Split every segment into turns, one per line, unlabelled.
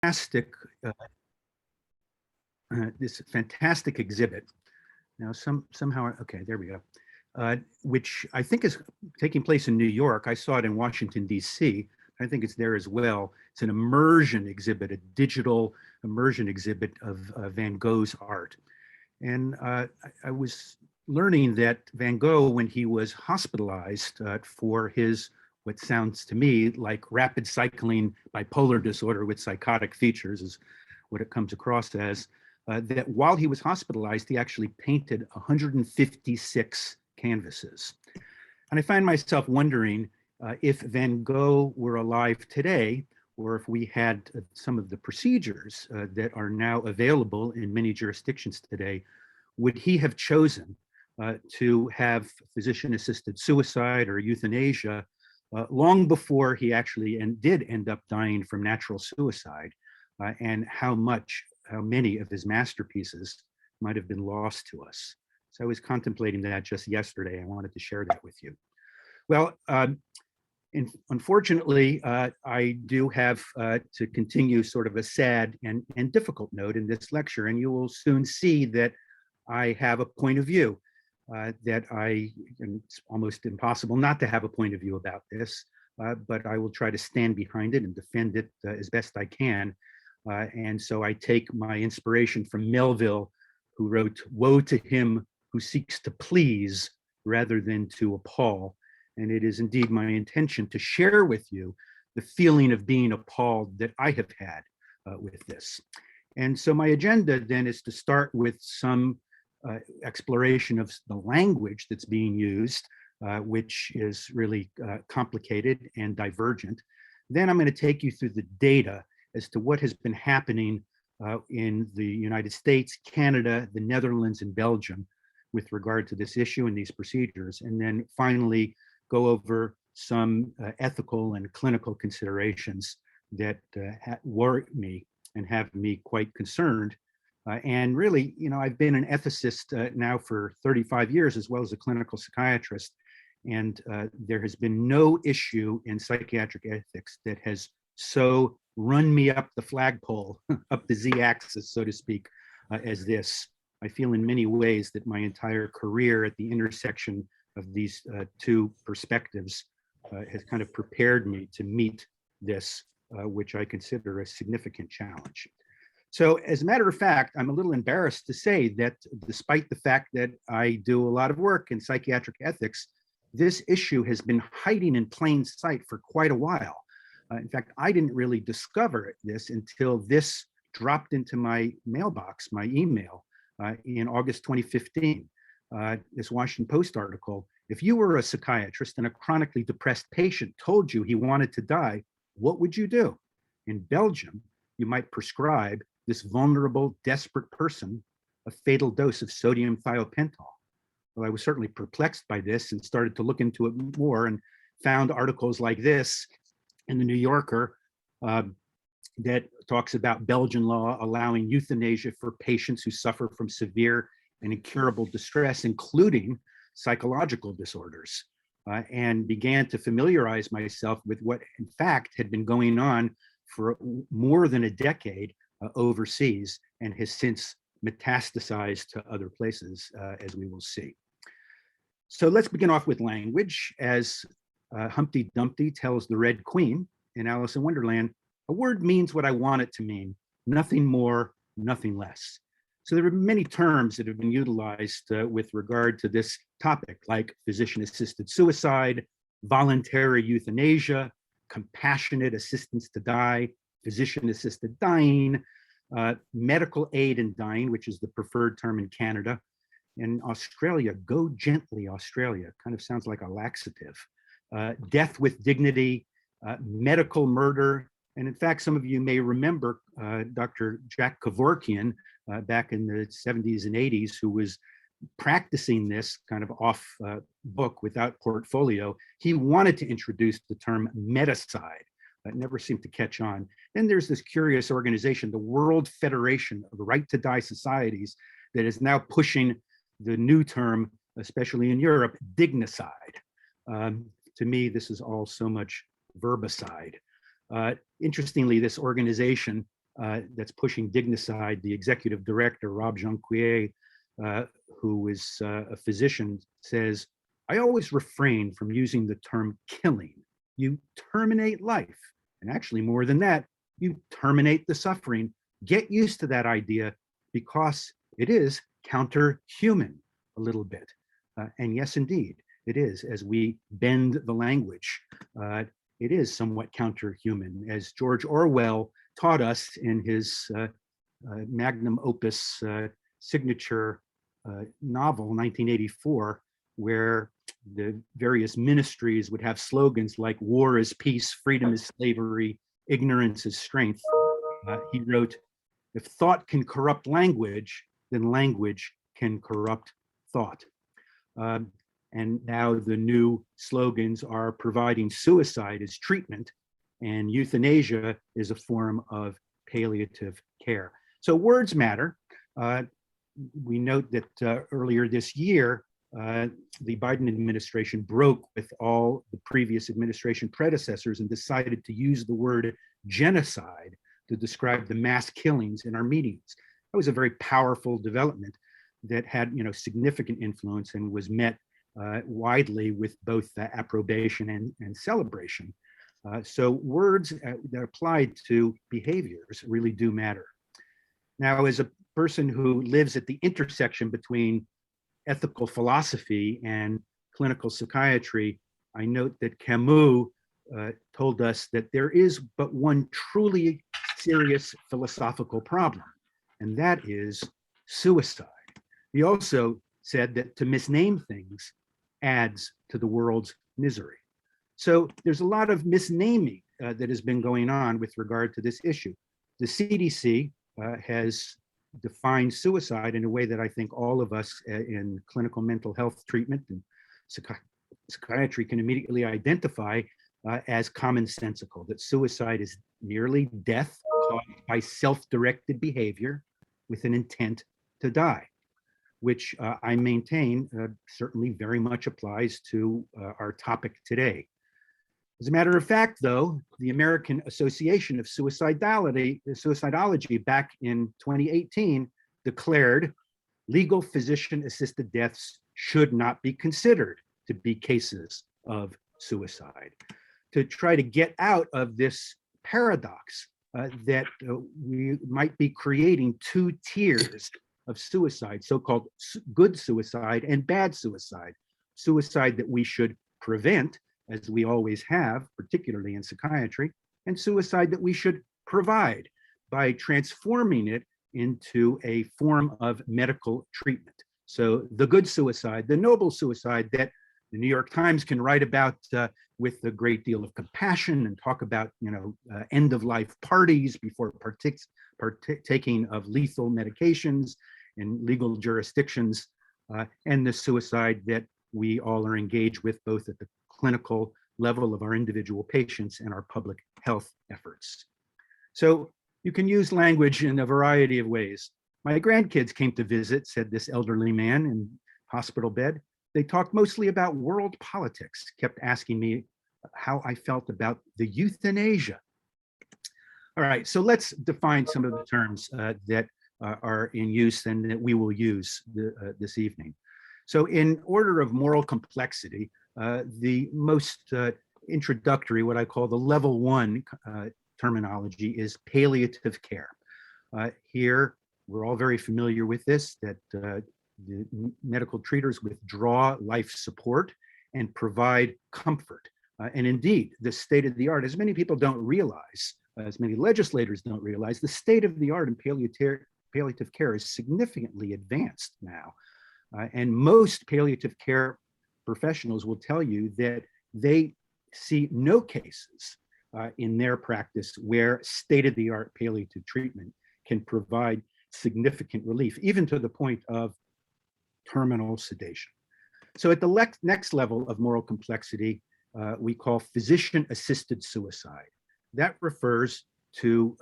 fantastic, uh, this fantastic exhibit. Now, somehow, okay, there we go. Which I think is taking place in New York. I saw it in Washington, D.C. I think it's there as well. It's an immersion exhibit, a digital immersion exhibit of Van Gogh's art. And I was learning that Van Gogh, when he was hospitalized for his, what sounds to me like rapid cycling bipolar disorder with psychotic features, is what it comes across as, that while he was hospitalized, he actually painted 156 canvases. And I find myself wondering if Van Gogh were alive today, or if we had some of the procedures that are now available in many jurisdictions today, would he have chosen to have physician-assisted suicide or euthanasia long before he actually did end up dying from natural suicide, and how many of his masterpieces might have been lost to us. So I was contemplating that just yesterday. I wanted to share that with you. Well, unfortunately, I do have to continue sort of a sad and difficult note in this lecture, and you will soon see that I have a point of view that and it's almost impossible not to have a point of view about this, but I will try to stand behind it and defend it as best I can. And so I take my inspiration from Melville, who wrote, "Woe to him who seeks to please rather than to appall." And it is indeed my intention to share with you the feeling of being appalled that I have had with this. And so my agenda then is to start with some exploration of the language that's being used, which is really complicated and divergent. Then I'm going to take you through the data as to what has been happening in the United States, Canada, the Netherlands, and Belgium with regard to this issue and these procedures. And then finally, go over some ethical and clinical considerations that worry me and have me quite concerned. And really, I've been an ethicist now for 35 years, as well as a clinical psychiatrist. And there has been no issue in psychiatric ethics that has so run me up the flagpole, up the Z-axis, so to speak, as this. I feel in many ways that my entire career at the intersection of these two perspectives has kind of prepared me to meet this, which I consider a significant challenge. So as a matter of fact, I'm a little embarrassed to say that despite the fact that I do a lot of work in psychiatric ethics, this issue has been hiding in plain sight for quite a while. In fact, I didn't really discover this until this dropped into my mailbox, my email, in August 2015. This Washington Post article: if you were a psychiatrist and a chronically depressed patient told you he wanted to die, what would you do? In Belgium, you might prescribe this vulnerable, desperate person a fatal dose of sodium thiopental. Well, I was certainly perplexed by this and started to look into it more, and found articles like this in the New Yorker that talks about Belgian law allowing euthanasia for patients who suffer from severe and incurable distress, including psychological disorders, and began to familiarize myself with what, in fact, had been going on for more than a decade overseas, and has since metastasized to other places, as we will see. So let's begin off with language. As Humpty Dumpty tells the Red Queen in Alice in Wonderland, a word means what I want it to mean, nothing more, nothing less. So there are many terms that have been utilized with regard to this topic, like physician-assisted suicide, voluntary euthanasia, compassionate assistance to die, physician-assisted dying, medical aid in dying, which is the preferred term in Canada. In Australia, go gently, Australia, kind of sounds like a laxative. Death with dignity, medical murder. And in fact, some of you may remember Dr. Jack Kevorkian back in the 70s and 80s, who was practicing this kind of off book without portfolio. He wanted to introduce the term medicide. That never seemed to catch on. Then there's this curious organization, the World Federation of Right to Die Societies, that is now pushing the new term, especially in Europe, dignicide. To me, this is all so much verbicide. Interestingly, this organization that's pushing Dignicide, the executive director, Rob Jonquier, who is a physician, says, I always refrain from using the term killing. You terminate life. And actually, more than that, you terminate the suffering. Get used to that idea because it is counter-human a little bit. And yes, indeed, it is. As we bend the language, it is somewhat counter-human. As George Orwell taught us in his magnum opus signature novel, 1984, where the various ministries would have slogans like war is peace, freedom is slavery, ignorance is strength. He wrote, if thought can corrupt language, then language can corrupt thought. And now the new slogans are providing suicide as treatment and euthanasia is a form of palliative care. So words matter. We note that earlier this year, the Biden administration broke with all the previous administration predecessors and decided to use the word genocide to describe the mass killings in Armenians. That was a very powerful development that had, significant influence and was met widely with both approbation and celebration. So words that apply to behaviors really do matter. Now, as a person who lives at the intersection between ethical philosophy and clinical psychiatry, I note that Camus told us that there is but one truly serious philosophical problem, and that is suicide. He also said that to misname things adds to the world's misery. So there's a lot of misnaming that has been going on with regard to this issue. The CDC has defined suicide in a way that I think all of us in clinical mental health treatment and psychiatry can immediately identify as commonsensical, that suicide is merely death caused by self-directed behavior with an intent to die, which I maintain certainly very much applies to our topic today. As a matter of fact, though, the American Association of Suicidology back in 2018 declared legal physician-assisted deaths should not be considered to be cases of suicide. To try to get out of this paradox that we might be creating two tiers of suicide, so-called good suicide and bad suicide. Suicide that we should prevent, as we always have, particularly in psychiatry, and suicide that we should provide by transforming it into a form of medical treatment. So the good suicide, the noble suicide that the New York Times can write about with a great deal of compassion and talk about, end-of-life parties before partaking of lethal medications in legal jurisdictions, and the suicide that we all are engaged with both at the clinical level of our individual patients and our public health efforts. So you can use language in a variety of ways. My grandkids came to visit, said this elderly man in hospital bed. They talked mostly about world politics, kept asking me how I felt about the euthanasia. All right, so let's define some of the terms that are in use and that we will use this evening. So in order of moral complexity, the most introductory, what I call the level one terminology, is palliative care. Here, we're all very familiar with this, that the medical treaters withdraw life support and provide comfort. And indeed, the state of the art, as many people don't realize, as many legislators don't realize, the state of the art in palliative care is significantly advanced now. And most palliative care professionals will tell you that they see no cases in their practice where state-of-the-art palliative treatment can provide significant relief, even to the point of terminal sedation. So at the next level of moral complexity, we call physician-assisted suicide. That refers to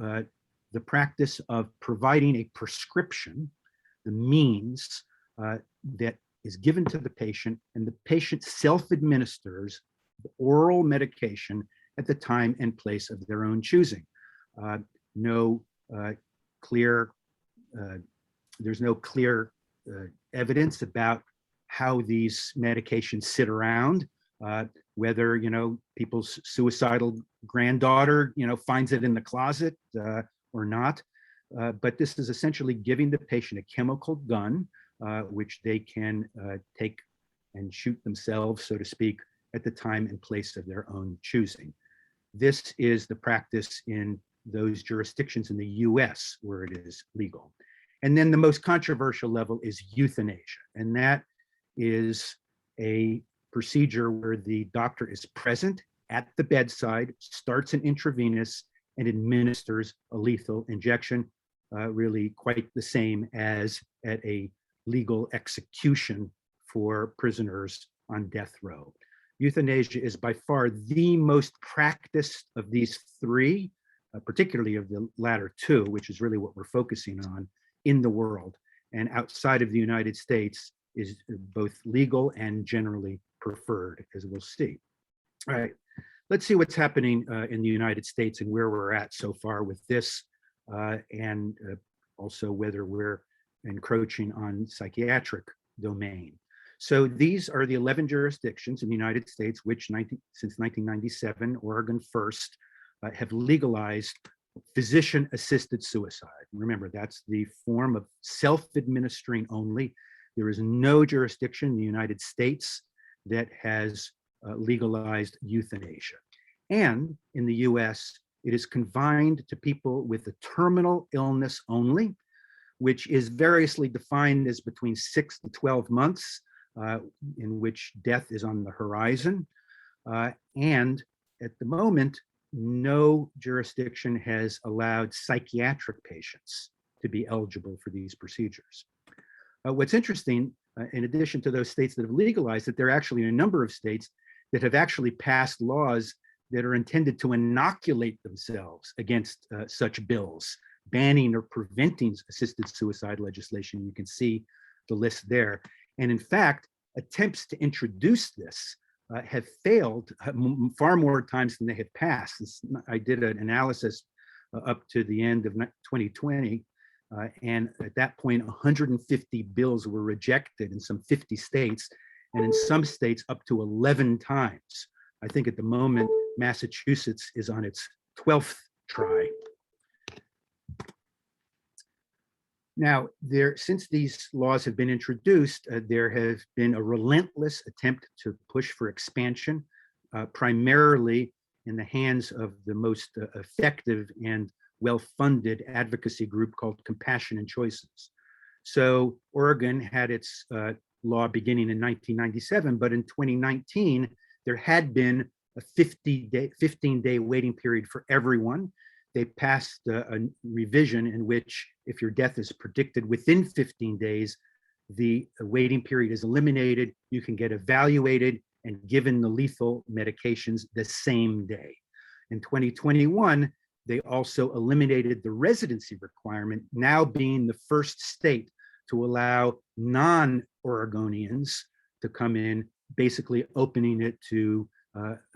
the practice of providing a prescription, the means that is given to the patient, and the patient self-administers the oral medication at the time and place of their own choosing. No uh, clear, uh, there's no clear evidence about how these medications sit around, whether, people's suicidal granddaughter, finds it in the closet or not. But this is essentially giving the patient a chemical gun, which they can take and shoot themselves, so to speak, at the time and place of their own choosing. This is the practice in those jurisdictions in the US where it is legal. And then the most controversial level is euthanasia. And that is a procedure where the doctor is present at the bedside, starts an intravenous, and administers a lethal injection, really quite the same as at a legal execution for prisoners on death row. Euthanasia is by far the most practiced of these three, particularly of the latter two, which is really what we're focusing on in the world. And outside of the United States is both legal and generally preferred, as we'll see. All right, let's see what's happening in the United States and where we're at so far with this, and also whether we're encroaching on psychiatric domain. So these are the 11 jurisdictions in the United States, which since 1997, Oregon first, have legalized physician-assisted suicide. Remember, that's the form of self-administering only. There is no jurisdiction in the United States that has legalized euthanasia. And in the US, it is confined to people with a terminal illness only, which is variously defined as between 6 to 12 months, in which death is on the horizon. And at the moment, no jurisdiction has allowed psychiatric patients to be eligible for these procedures. What's interesting, in addition to those states that have legalized it, there are actually a number of states that have actually passed laws that are intended to inoculate themselves against such bills, banning or preventing assisted suicide legislation. You can see the list there. And in fact, attempts to introduce this have failed far more times than they have passed. I did an analysis up to the end of 2020, and at that point, 150 bills were rejected in some 50 states, and in some states up to 11 times. I think at the moment, Massachusetts is on its 12th try. Now, since these laws have been introduced, there has been a relentless attempt to push for expansion, primarily in the hands of the most effective and well-funded advocacy group called Compassion and Choices. So Oregon had its law beginning in 1997, but in 2019, there had been a 15-day waiting period for everyone. They passed a revision in which if your death is predicted within 15 days, the waiting period is eliminated. You can get evaluated and given the lethal medications the same day. In 2021, they also eliminated the residency requirement, now being the first state to allow non-Oregonians to come in, basically opening it to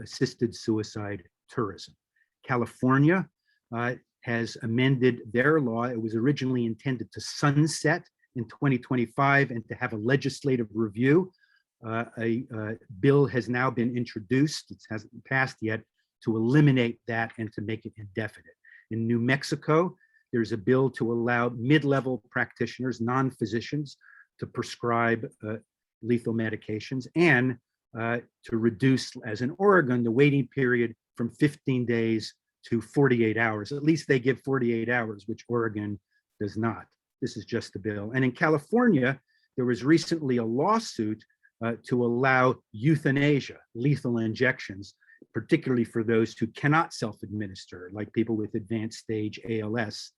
assisted suicide tourism. California has amended their law. It was originally intended to sunset in 2025 and to have a legislative review. A bill has now been introduced, it hasn't passed yet, to eliminate that and to make it indefinite. In New Mexico, there's a bill to allow mid-level practitioners, non-physicians, to prescribe lethal medications and to reduce, as in Oregon, the waiting period from 15 days to 48 hours. At least they give 48 hours, which Oregon does not. This is just a bill. And in California, there was recently a lawsuit to allow euthanasia, lethal injections, particularly for those who cannot self-administer, like people with advanced stage ALS,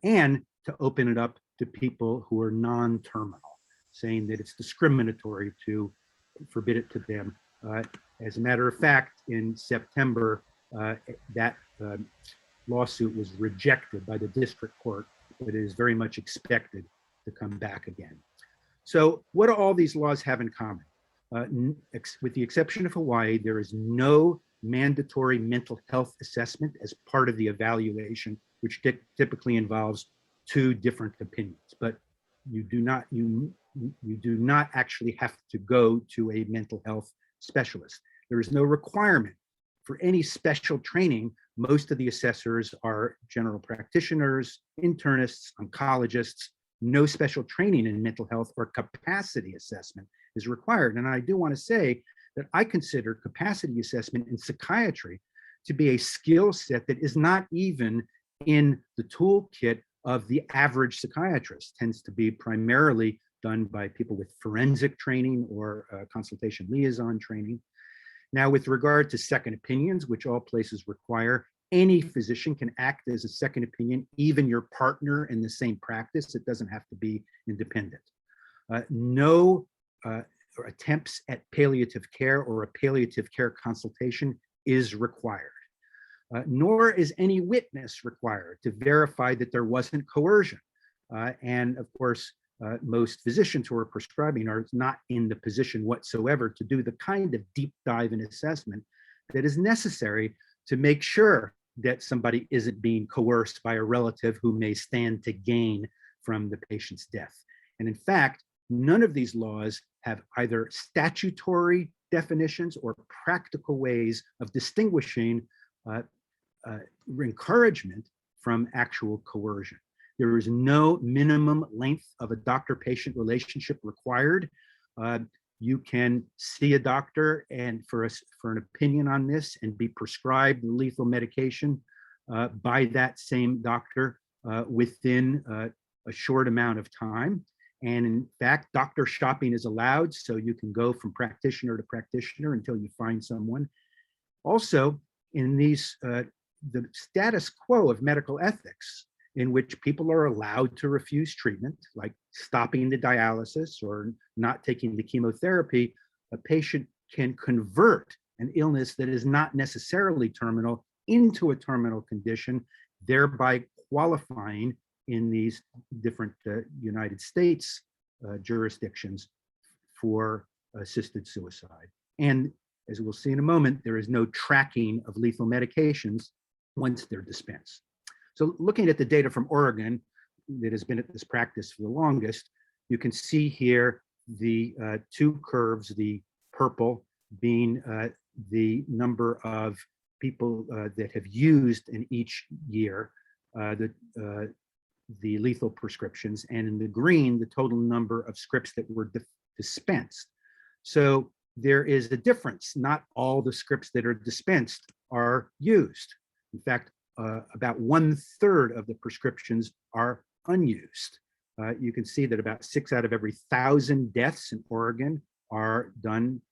and to open it up to people who are non-terminal, saying that it's discriminatory to forbid it to them. As a matter of fact, in September, that lawsuit was rejected by the district court, but it is very much expected to come back again. So what do all these laws have in common? With the exception of Hawaii, there is no mandatory mental health assessment as part of the evaluation which typically involves two different opinions. But you do not actually have to go to a mental health specialist. There is no requirement for any special training. Most of the assessors are general practitioners, internists, oncologists. No special training in mental health or capacity assessment is required. And I do want to say that I consider capacity assessment in psychiatry to be a skill set that is not even in the toolkit of the average psychiatrist. It tends to be primarily done by people with forensic training or consultation liaison training. Now, with regard to second opinions, which all places require, any physician can act as a second opinion, even your partner in the same practice. It doesn't have to be independent. No attempts at palliative care or a palliative care consultation is required. Nor is any witness required to verify that there wasn't coercion. And of course, most physicians who are prescribing are not in the position whatsoever to do the kind of deep dive and assessment that is necessary to make sure that somebody isn't being coerced by a relative who may stand to gain from the patient's death. And in fact, none of these laws have either statutory definitions or practical ways of distinguishing encouragement from actual coercion. There is no minimum length of a doctor-patient relationship required. You can see a doctor and for an opinion on this and be prescribed lethal medication by that same doctor within a short amount of time. And in fact, doctor shopping is allowed, so you can go from practitioner to practitioner until you find someone. Also, in these, the status quo of medical ethics, in which people are allowed to refuse treatment, like stopping the dialysis or not taking the chemotherapy, a patient can convert an illness that is not necessarily terminal into a terminal condition, thereby qualifying in these different United States jurisdictions for assisted suicide. And as we'll see in a moment, there is no tracking of lethal medications once they're dispensed. So looking at the data from Oregon that has been at this practice for the longest, you can see here the two curves, the purple being the number of people that have used in each year the lethal prescriptions, and in the green, the total number of scripts that were dispensed. So there is a difference. Not all the scripts that are dispensed are used. In fact, about 1/3 of the prescriptions are unused. You can see that about 6 out of every 1,000 deaths in Oregon are done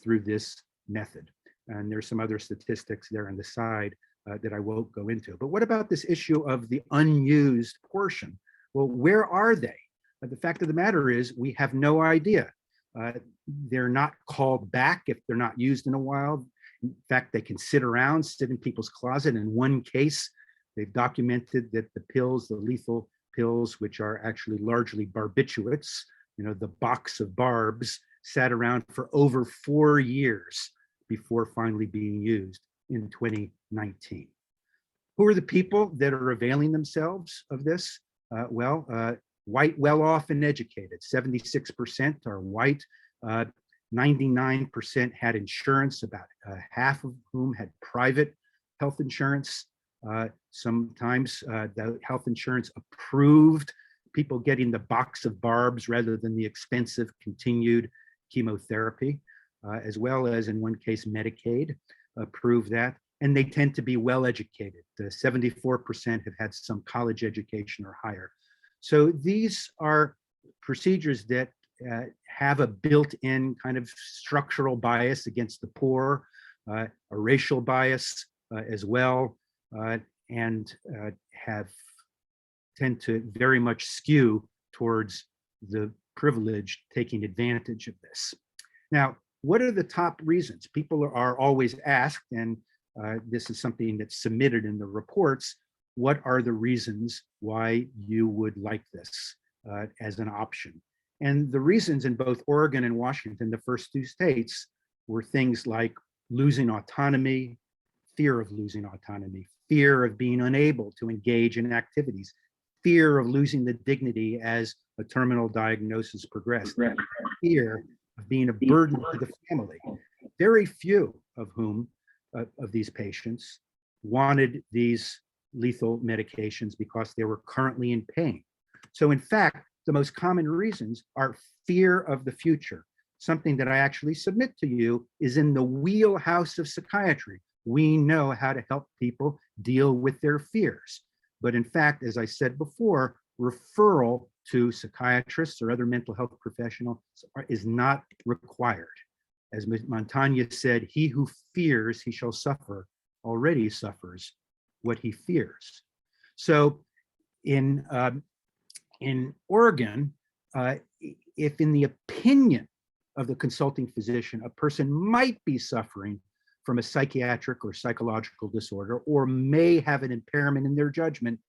through this method. And there's some other statistics there on the side that I won't go into. But what about this issue of the unused portion? Well, where are they? The fact of the matter is we have no idea. They're not called back if they're not used in a while. In fact, they can sit in people's closet. In one case, they've documented that the pills, the lethal pills, which are actually largely barbiturates, the box of barbs, sat around for over 4 years before finally being used in 2019. Who are the people that are availing themselves of this? White, well-off and educated. 76% are white. 99% had insurance, about half of whom had private health insurance. Sometimes the health insurance approved people getting the box of barbs rather than the expensive continued chemotherapy, as well as in one case, Medicaid approved that. And they tend to be well educated. 74% have had some college education or higher. So these are procedures that have a built-in kind of structural bias against the poor, a racial bias as well, and tend to very much skew towards the privileged taking advantage of this. Now, what are the top reasons? People are always asked, and this is something that's submitted in the reports, what are the reasons why you would like this as an option? And the reasons in both Oregon and Washington, the first 2 states, were things like losing autonomy, fear of losing autonomy, fear of being unable to engage in activities, fear of losing the dignity as a terminal diagnosis progressed, fear of being a burden to the family. Very few of whom, of these patients, wanted these lethal medications because they were currently in pain. So in fact, the most common reasons are fear of the future. Something that I actually submit to you is in the wheelhouse of psychiatry. We know how to help people deal with their fears. But in fact, as I said before, referral to psychiatrists or other mental health professionals is not required. As Montaigne said, he who fears he shall suffer already suffers what he fears. So in Oregon, if in the opinion of the consulting physician, a person might be suffering from a psychiatric or psychological disorder, or may have an impairment in their judgment,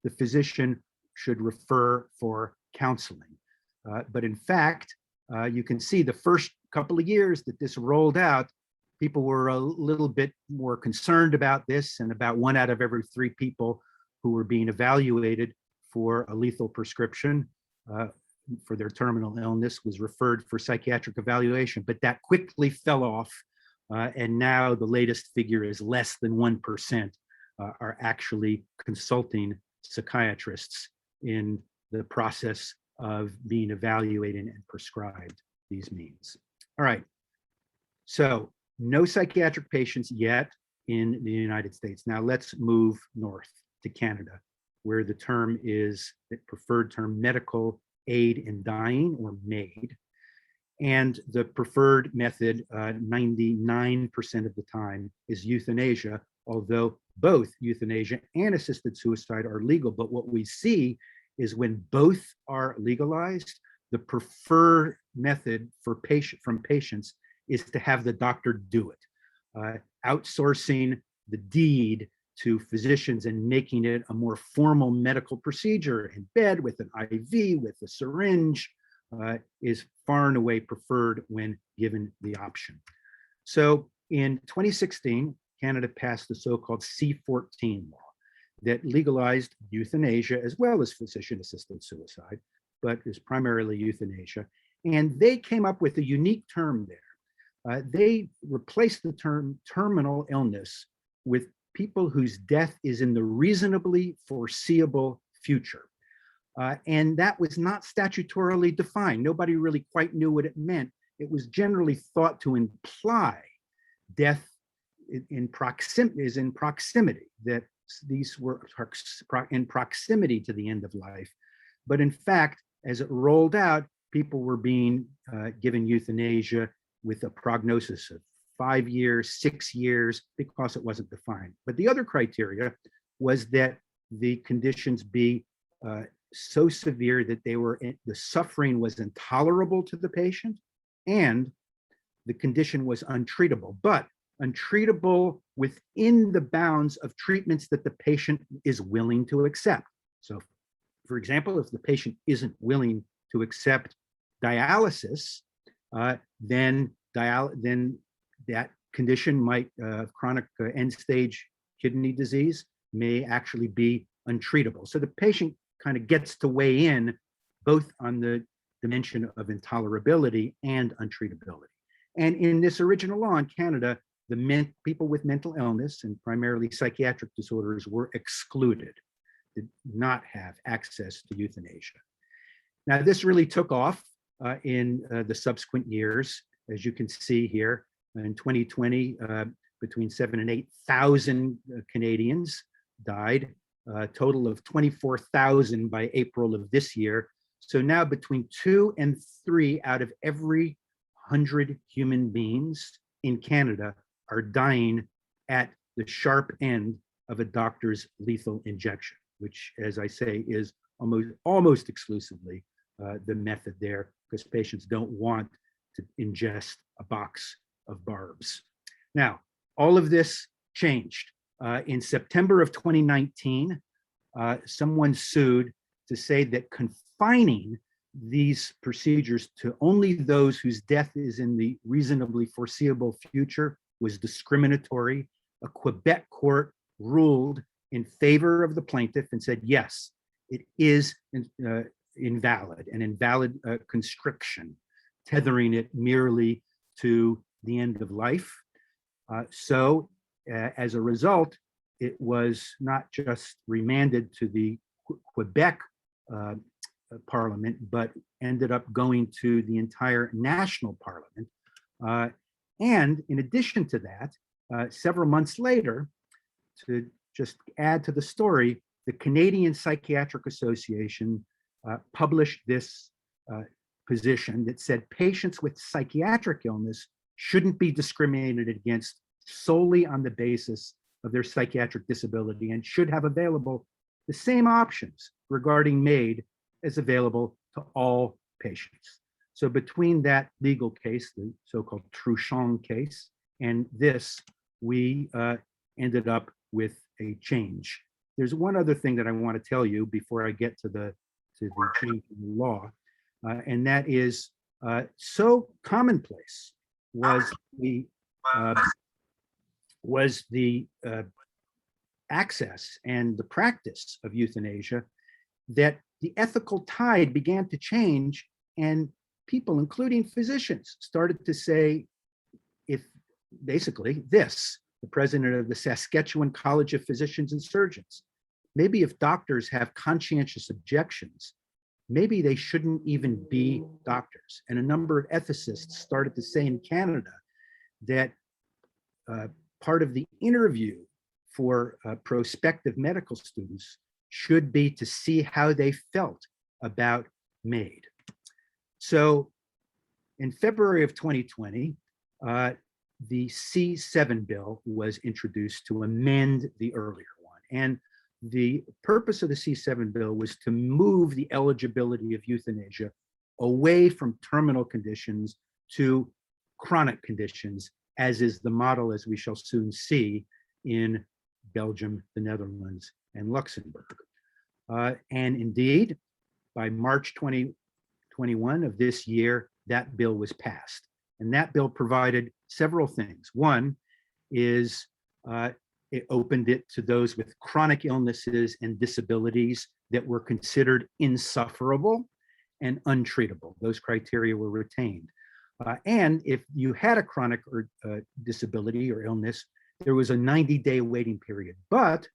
the physician should refer for counseling. But in fact, you can see the first couple of years that this rolled out, people were a little bit more concerned about this, and about 1 out of every 3 people who were being evaluated for a lethal prescription for their terminal illness was referred for psychiatric evaluation. But that quickly fell off, and now the latest figure is less than 1% are actually consulting psychiatrists in the process of being evaluated and prescribed these means. All right, so no psychiatric patients yet in the United States. Now let's move north to Canada, where the term is, the preferred term, medical aid in dying, or MAID. And the preferred method, 99% of the time, is euthanasia, although both euthanasia and assisted suicide are legal. But what we see is when both are legalized, the preferred method for from patients is to have the doctor do it, outsourcing the deed to physicians and making it a more formal medical procedure in bed with an IV, with a syringe, is far and away preferred when given the option. So in 2016, Canada passed the so-called C-14 law that legalized euthanasia as well as physician-assisted suicide, but is primarily euthanasia. And they came up with a unique term there. They replaced the term terminal illness with people whose death is in the reasonably foreseeable future. And that was not statutorily defined. Nobody really quite knew what it meant. It was generally thought to imply death in proximity, that these were in proximity to the end of life. But in fact, as it rolled out, people were being given euthanasia with a prognosis of 5 years, 6 years, because it wasn't defined. But the other criteria was that the conditions be so severe that the suffering was intolerable to the patient, and the condition was untreatable, but untreatable within the bounds of treatments that the patient is willing to accept. So, for example, if the patient isn't willing to accept dialysis, then that condition might, chronic end-stage kidney disease, may actually be untreatable. So the patient kind of gets to weigh in both on the dimension of intolerability and untreatability. And in this original law in Canada, people with mental illness and primarily psychiatric disorders were excluded, did not have access to euthanasia. Now, this really took off in the subsequent years. As you can see here, in 2020, between 7,000 and 8,000 Canadians died, a total of 24,000 by April of this year. So now between 2 and 3 out of every 100 human beings in Canada are dying at the sharp end of a doctor's lethal injection, which, as I say, is almost exclusively the method there, because patients don't want to ingest a box of barbs. Now, all of this changed. In September of 2019, someone sued to say that confining these procedures to only those whose death is in the reasonably foreseeable future was discriminatory. A Quebec court ruled in favor of the plaintiff and said, yes, it is invalid, an invalid constriction, tethering it merely to the end of life. So as a result, it was not just remanded to the Quebec Parliament, but ended up going to the entire national Parliament. And in addition to that, several months later, to just add to the story, the Canadian Psychiatric Association published this position that said patients with psychiatric illness shouldn't be discriminated against solely on the basis of their psychiatric disability and should have available the same options regarding MAID as available to all patients. So between that legal case, the so-called Truchon case, and this, we ended up with a change. There's one other thing that I want to tell you before I get to the change in the law, and that is so commonplace was the access and the practice of euthanasia that the ethical tide began to change, and people, including physicians, started to say, if basically this, the president of the Saskatchewan College of Physicians and Surgeons, maybe if doctors have conscientious objections, maybe they shouldn't even be doctors. And a number of ethicists started to say in Canada that part of the interview for prospective medical students should be to see how they felt about MAID. So in February of 2020, the C7 bill was introduced to amend the earlier one. And the purpose of the C7 bill was to move the eligibility of euthanasia away from terminal conditions to chronic conditions, as is the model, as we shall soon see, in Belgium, the Netherlands, and Luxembourg. And indeed, by March 2021 of this year, that bill was passed. And that bill provided several things. One is it opened it to those with chronic illnesses and disabilities that were considered insufferable and untreatable. Those criteria were retained. And if you had a chronic or disability or illness, there was a 90-day waiting period. But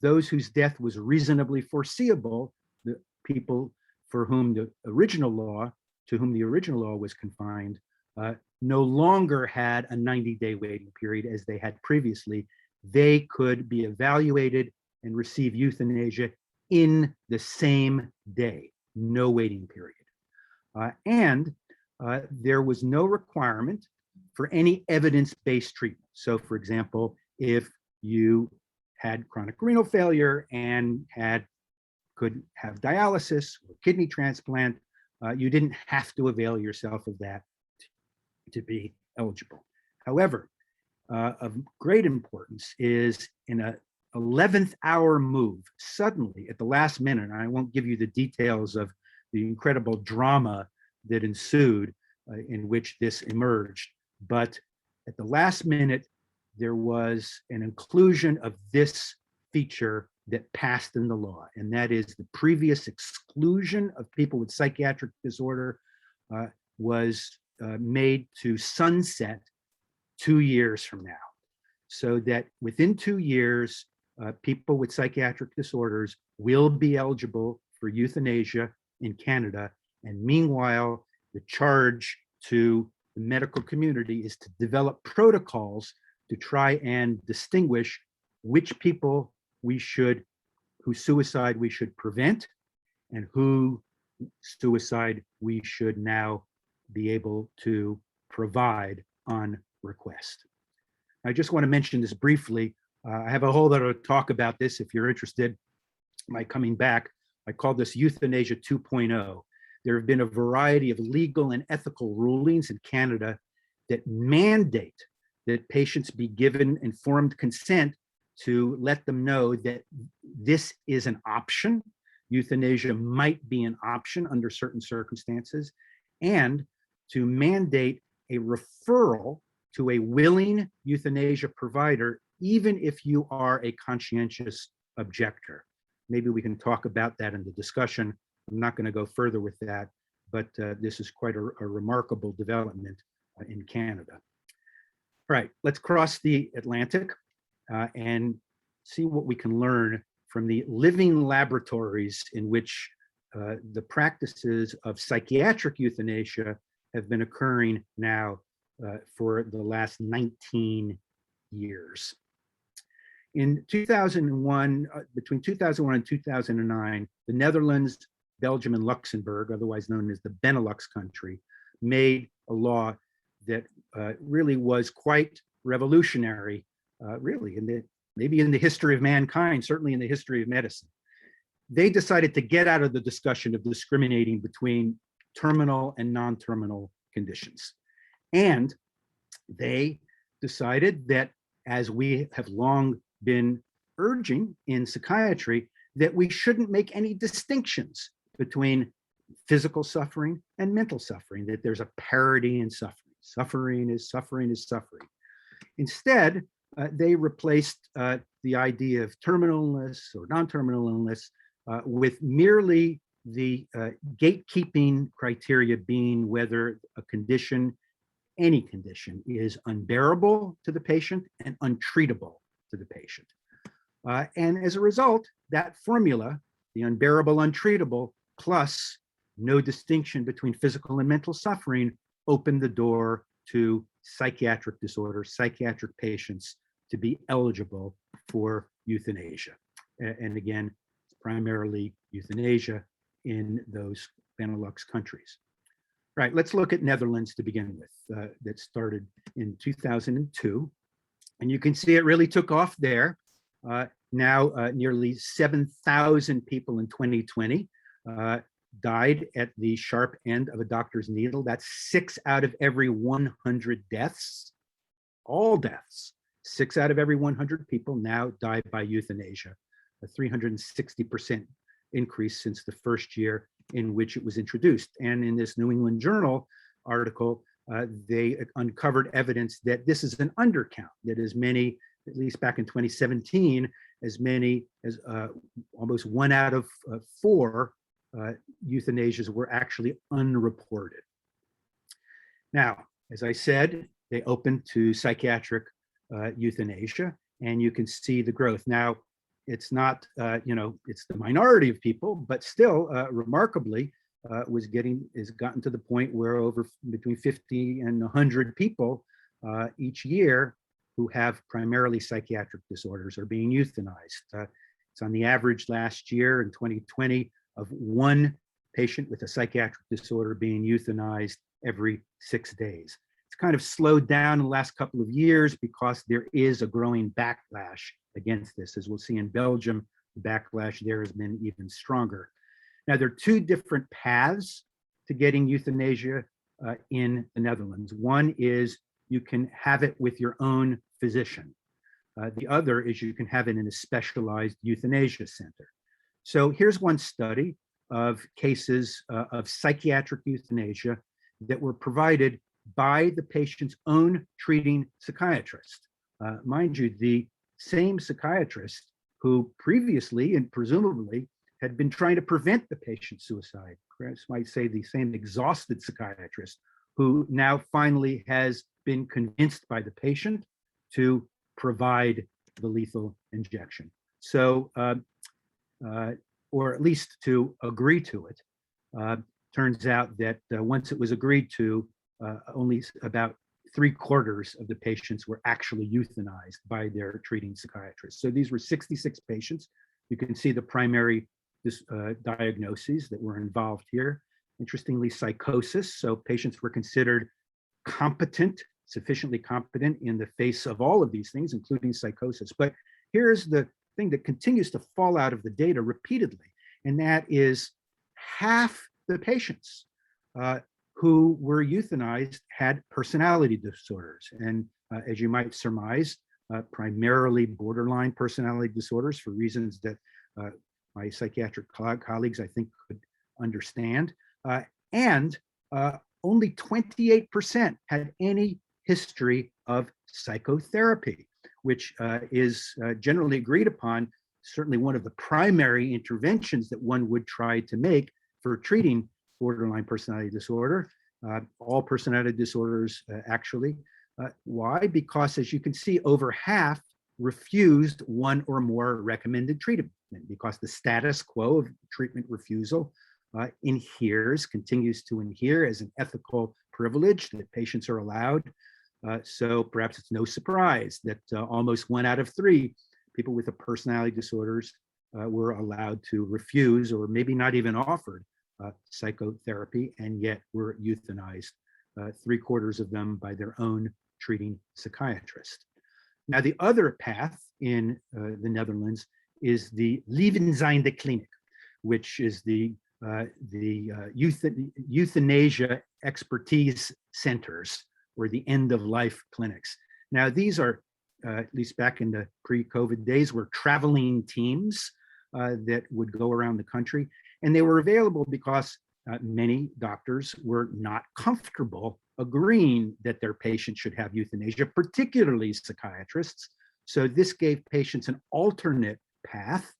those whose death was reasonably foreseeable, the people for whom the original law, to whom the original law was confined, no longer had a 90-day waiting period as they had previously. They could be evaluated and receive euthanasia in the same day, no waiting period. And there was no requirement for any evidence-based treatment. So for example, if you had chronic renal failure and could have dialysis or kidney transplant, you didn't have to avail yourself of that to be eligible. However, of great importance is in a 11th hour move, suddenly at the last minute, and I won't give you the details of the incredible drama that ensued in which this emerged, but at the last minute, there was an inclusion of this feature that passed in the law, and that is the previous exclusion of people with psychiatric disorder was made to sunset 2 years from now, so that within 2 years, people with psychiatric disorders will be eligible for euthanasia in Canada. And meanwhile, the charge to the medical community is to develop protocols to try and distinguish which people whose suicide we should prevent and who suicide we should now be able to provide on request. I just want to mention this briefly. I have a whole lot of talk about this if you're interested. My coming back, I call this Euthanasia 2.0. There have been a variety of legal and ethical rulings in Canada that mandate that patients be given informed consent to let them know that this is an option. Euthanasia might be an option under certain circumstances, and to mandate a referral to a willing euthanasia provider even if you are a conscientious objector. Maybe we can talk about that in the discussion. I'm not going to go further with that, but this is quite a remarkable development in Canada. All right, let's cross the Atlantic and see what we can learn from the living laboratories in which the practices of psychiatric euthanasia have been occurring now for the last 19 years. In 2001, between 2001 and 2009, the Netherlands, Belgium, and Luxembourg, otherwise known as the Benelux country, made a law that really was quite revolutionary, really, maybe in the history of mankind, certainly in the history of medicine. They decided to get out of the discussion of discriminating between terminal and non-terminal conditions. And they decided that, as we have long been urging in psychiatry, that we shouldn't make any distinctions between physical suffering and mental suffering, that there's a parity in suffering. Suffering is suffering is suffering. Instead, they replaced the idea of terminal illness or non-terminal illness with merely the gatekeeping criteria being whether a condition, any condition, is unbearable to the patient and untreatable to the patient. And as a result, that formula, the unbearable, untreatable, plus no distinction between physical and mental suffering, opened the door to psychiatric disorders, psychiatric patients to be eligible for euthanasia. And again, primarily euthanasia in those Benelux countries. Right, let's look at Netherlands to begin with. That started in 2002. And you can see it really took off there. Now nearly 7,000 people in 2020 died at the sharp end of a doctor's needle. That's 6 out of every 100 deaths, all deaths. 6 out of every 100 people now die by euthanasia, a 360% increase since the first year in which it was introduced. And in this New England Journal article, they uncovered evidence that this is an undercount, that as many, at least back in 2017, as many as almost 1 out of 4 euthanasias were actually unreported. Now, as I said, they opened to psychiatric euthanasia, and you can see the growth. Now, it's not, it's the minority of people, but still, remarkably, has gotten to the point where between 50 and 100 people each year who have primarily psychiatric disorders are being euthanized. It's on the average last year in 2020 of 1 patient with a psychiatric disorder being euthanized every 6 days. It's kind of slowed down in the last couple of years because there is a growing backlash against this. As we'll see in Belgium, the backlash there has been even stronger. Now, there are 2 different paths to getting euthanasia in the Netherlands. One is you can have it with your own physician. The other is you can have it in a specialized euthanasia center. So here's one study of cases of psychiatric euthanasia that were provided by the patient's own treating psychiatrist. Mind you, the same psychiatrist who previously and presumably had been trying to prevent the patient's suicide. Perhaps might say the same exhausted psychiatrist who now finally has been convinced by the patient to provide the lethal injection. So, or at least to agree to it. Turns out that once it was agreed to, only about 3/4 of the patients were actually euthanized by their treating psychiatrist. So these were 66 patients. You can see the primary diagnoses that were involved here. Interestingly, psychosis. So patients were considered competent, sufficiently competent in the face of all of these things, including psychosis. But here's the thing that continues to fall out of the data repeatedly, and that is half the patients who were euthanized had personality disorders. And as you might surmise, primarily borderline personality disorders for reasons that my psychiatric colleagues, I think, could understand. And only 28% had any history of psychotherapy, which is generally agreed upon, certainly one of the primary interventions that one would try to make for treating borderline personality disorder, all personality disorders actually. Why? Because as you can see, over half refused one or more recommended treatment, because the status quo of treatment refusal continues to adhere as an ethical privilege that patients are allowed. So perhaps it's no surprise that almost 1 out of 3 people with personality disorders were allowed to refuse, or maybe not even offered, psychotherapy, and yet were euthanized, 3/4 of them by their own treating psychiatrist. Now, the other path in the Netherlands is the Levenseinde Kliniek, which is the euthanasia expertise centers, or the end-of-life clinics. Now, these are, at least back in the pre-COVID days, were traveling teams that would go around the country, and they were available because many doctors were not comfortable agreeing that their patients should have euthanasia, particularly psychiatrists. So this gave patients an alternate path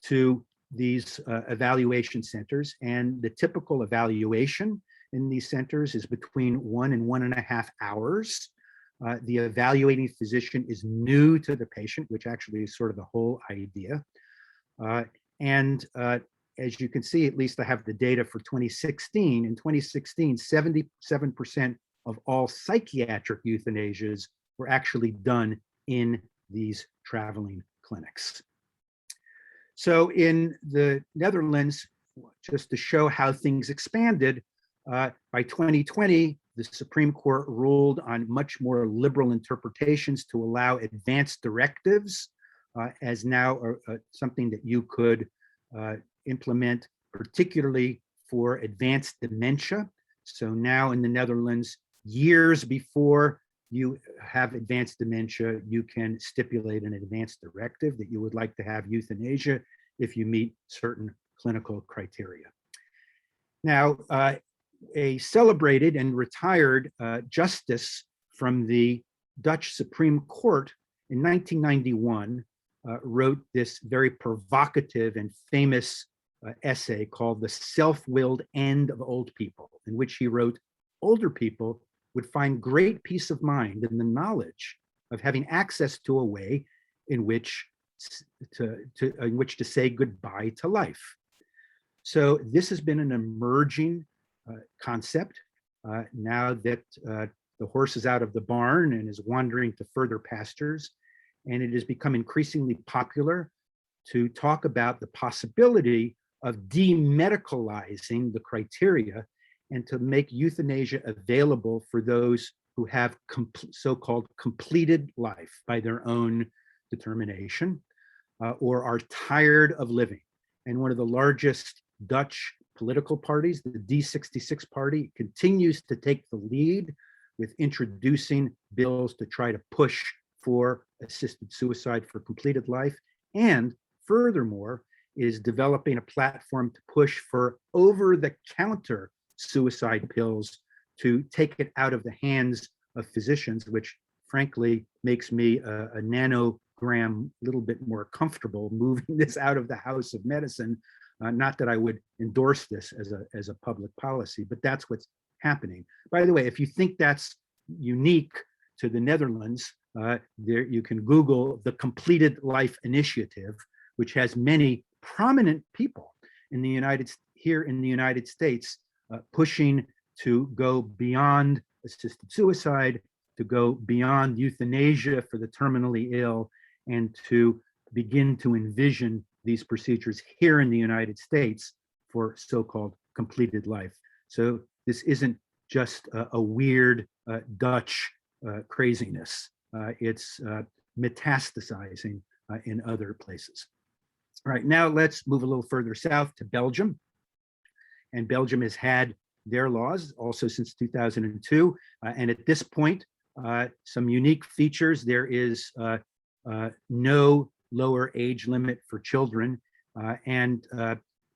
to these evaluation centers, and the typical evaluation in these centers is between 1 and 1.5 hours. The evaluating physician is new to the patient, which actually is sort of the whole idea. As you can see, at least I have the data for 2016. In 2016, 77% of all psychiatric euthanasias were actually done in these traveling clinics. So in the Netherlands, just to show how things expanded, by 2020, the Supreme Court ruled on much more liberal interpretations to allow advanced directives as now something that you could implement, particularly for advanced dementia. So now in the Netherlands, years before you have advanced dementia, you can stipulate an advanced directive that you would like to have euthanasia if you meet certain clinical criteria. Now, a celebrated and retired justice from the Dutch Supreme Court in 1991 wrote this very provocative and famous essay called The Self-Willed End of Old People, in which he wrote, older people would find great peace of mind in the knowledge of having access to a way in which to say goodbye to life. So this has been an emerging concept now that the horse is out of the barn and is wandering to further pastures, and it has become increasingly popular to talk about the possibility of demedicalizing the criteria and to make euthanasia available for those who have so-called completed life by their own determination, or are tired of living. And one of the largest Dutch political parties, the D66 party, continues to take the lead with introducing bills to try to push for assisted suicide for completed life, and furthermore is developing a platform to push for over-the-counter suicide pills to take it out of the hands of physicians, which frankly makes me a nanogram a little bit more comfortable moving this out of the house of medicine. Not that I would endorse this as a public policy, but that's what's happening. By the way, if you think that's unique to the Netherlands, there you can Google the Completed Life Initiative, which has many prominent people in the United States pushing to go beyond assisted suicide, to go beyond euthanasia for the terminally ill, and to begin to envision these procedures here in the United States for so-called completed life. So this isn't just a weird Dutch craziness. It's metastasizing in other places. All right, now let's move a little further south to Belgium. And Belgium has had their laws also since 2002. And at this point, some unique features. There is no lower age limit for children, and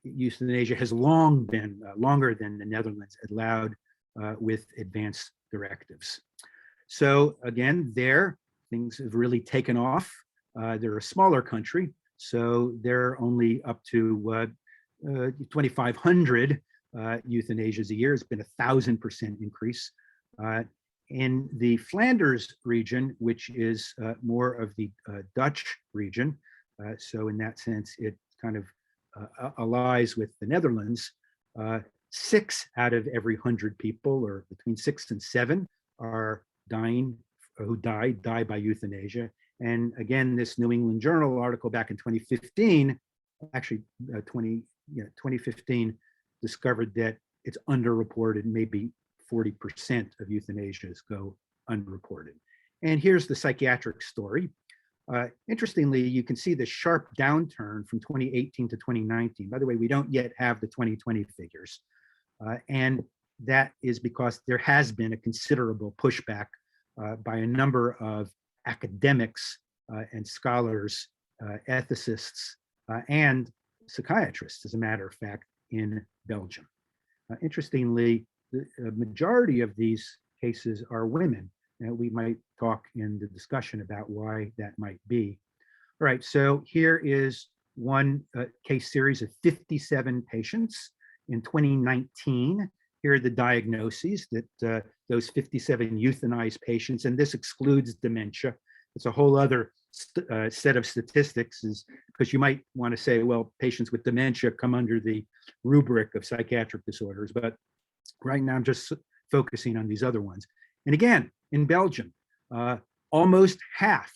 euthanasia has long been, longer than the Netherlands, allowed with advanced directives. So again, there, things have really taken off. They're a smaller country, so they're only up to 2,500 euthanasias a year. It's been 1,000% increase. In the Flanders region, which is more of the Dutch region, so in that sense, it kind of allies with the Netherlands, 6 out of every 100 people, or between 6 and 7, are dying, who die by euthanasia. And again, this New England Journal article back in 2015, actually 2015, discovered that it's underreported. Maybe 40% of euthanasias go unreported. And here's the psychiatric story. Interestingly, you can see the sharp downturn from 2018 to 2019. By the way, we don't yet have the 2020 figures. And that is because there has been a considerable pushback by a number of academics and scholars, ethicists, and psychiatrists, as a matter of fact, in Belgium. Interestingly, the majority of these cases are women. We might talk in the discussion about why that might be. All right, so here is one case series of 57 patients in 2019. Here are the diagnoses that those 57 euthanized patients, and this excludes dementia. It's a whole other set of statistics, is because you might want to say, well, patients with dementia come under the rubric of psychiatric disorders, but right now I'm just focusing on these other ones. And again, in Belgium, almost half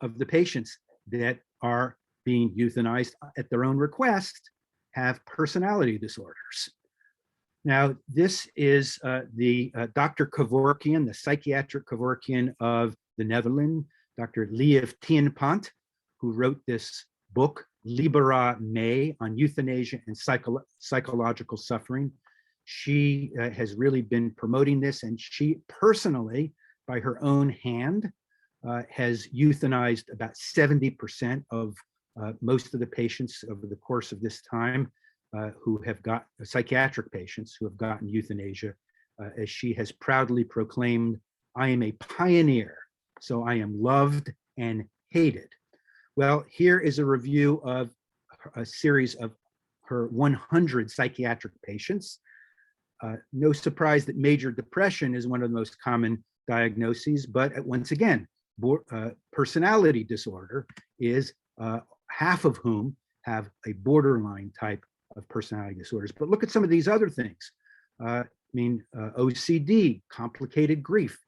of the patients that are being euthanized at their own request have personality disorders. Now, this is the Dr. Kevorkian, the psychiatric Kevorkian of the Netherlands, Dr. Lieve Tienpont, who wrote this book, Libera Me, on euthanasia and psychological suffering. She has really been promoting this, and she personally, by her own hand, has euthanized about 70% of most of the patients over the course of this time who have got psychiatric patients who have gotten euthanasia. As she has proudly proclaimed, I am a pioneer, so I am loved and hated. Well, here is a review of a series of her 100 psychiatric patients. No surprise that major depression is one of the most common diagnoses, but once again, personality disorder is half of whom have a borderline type of personality disorders. But look at some of these other things. OCD, complicated grief,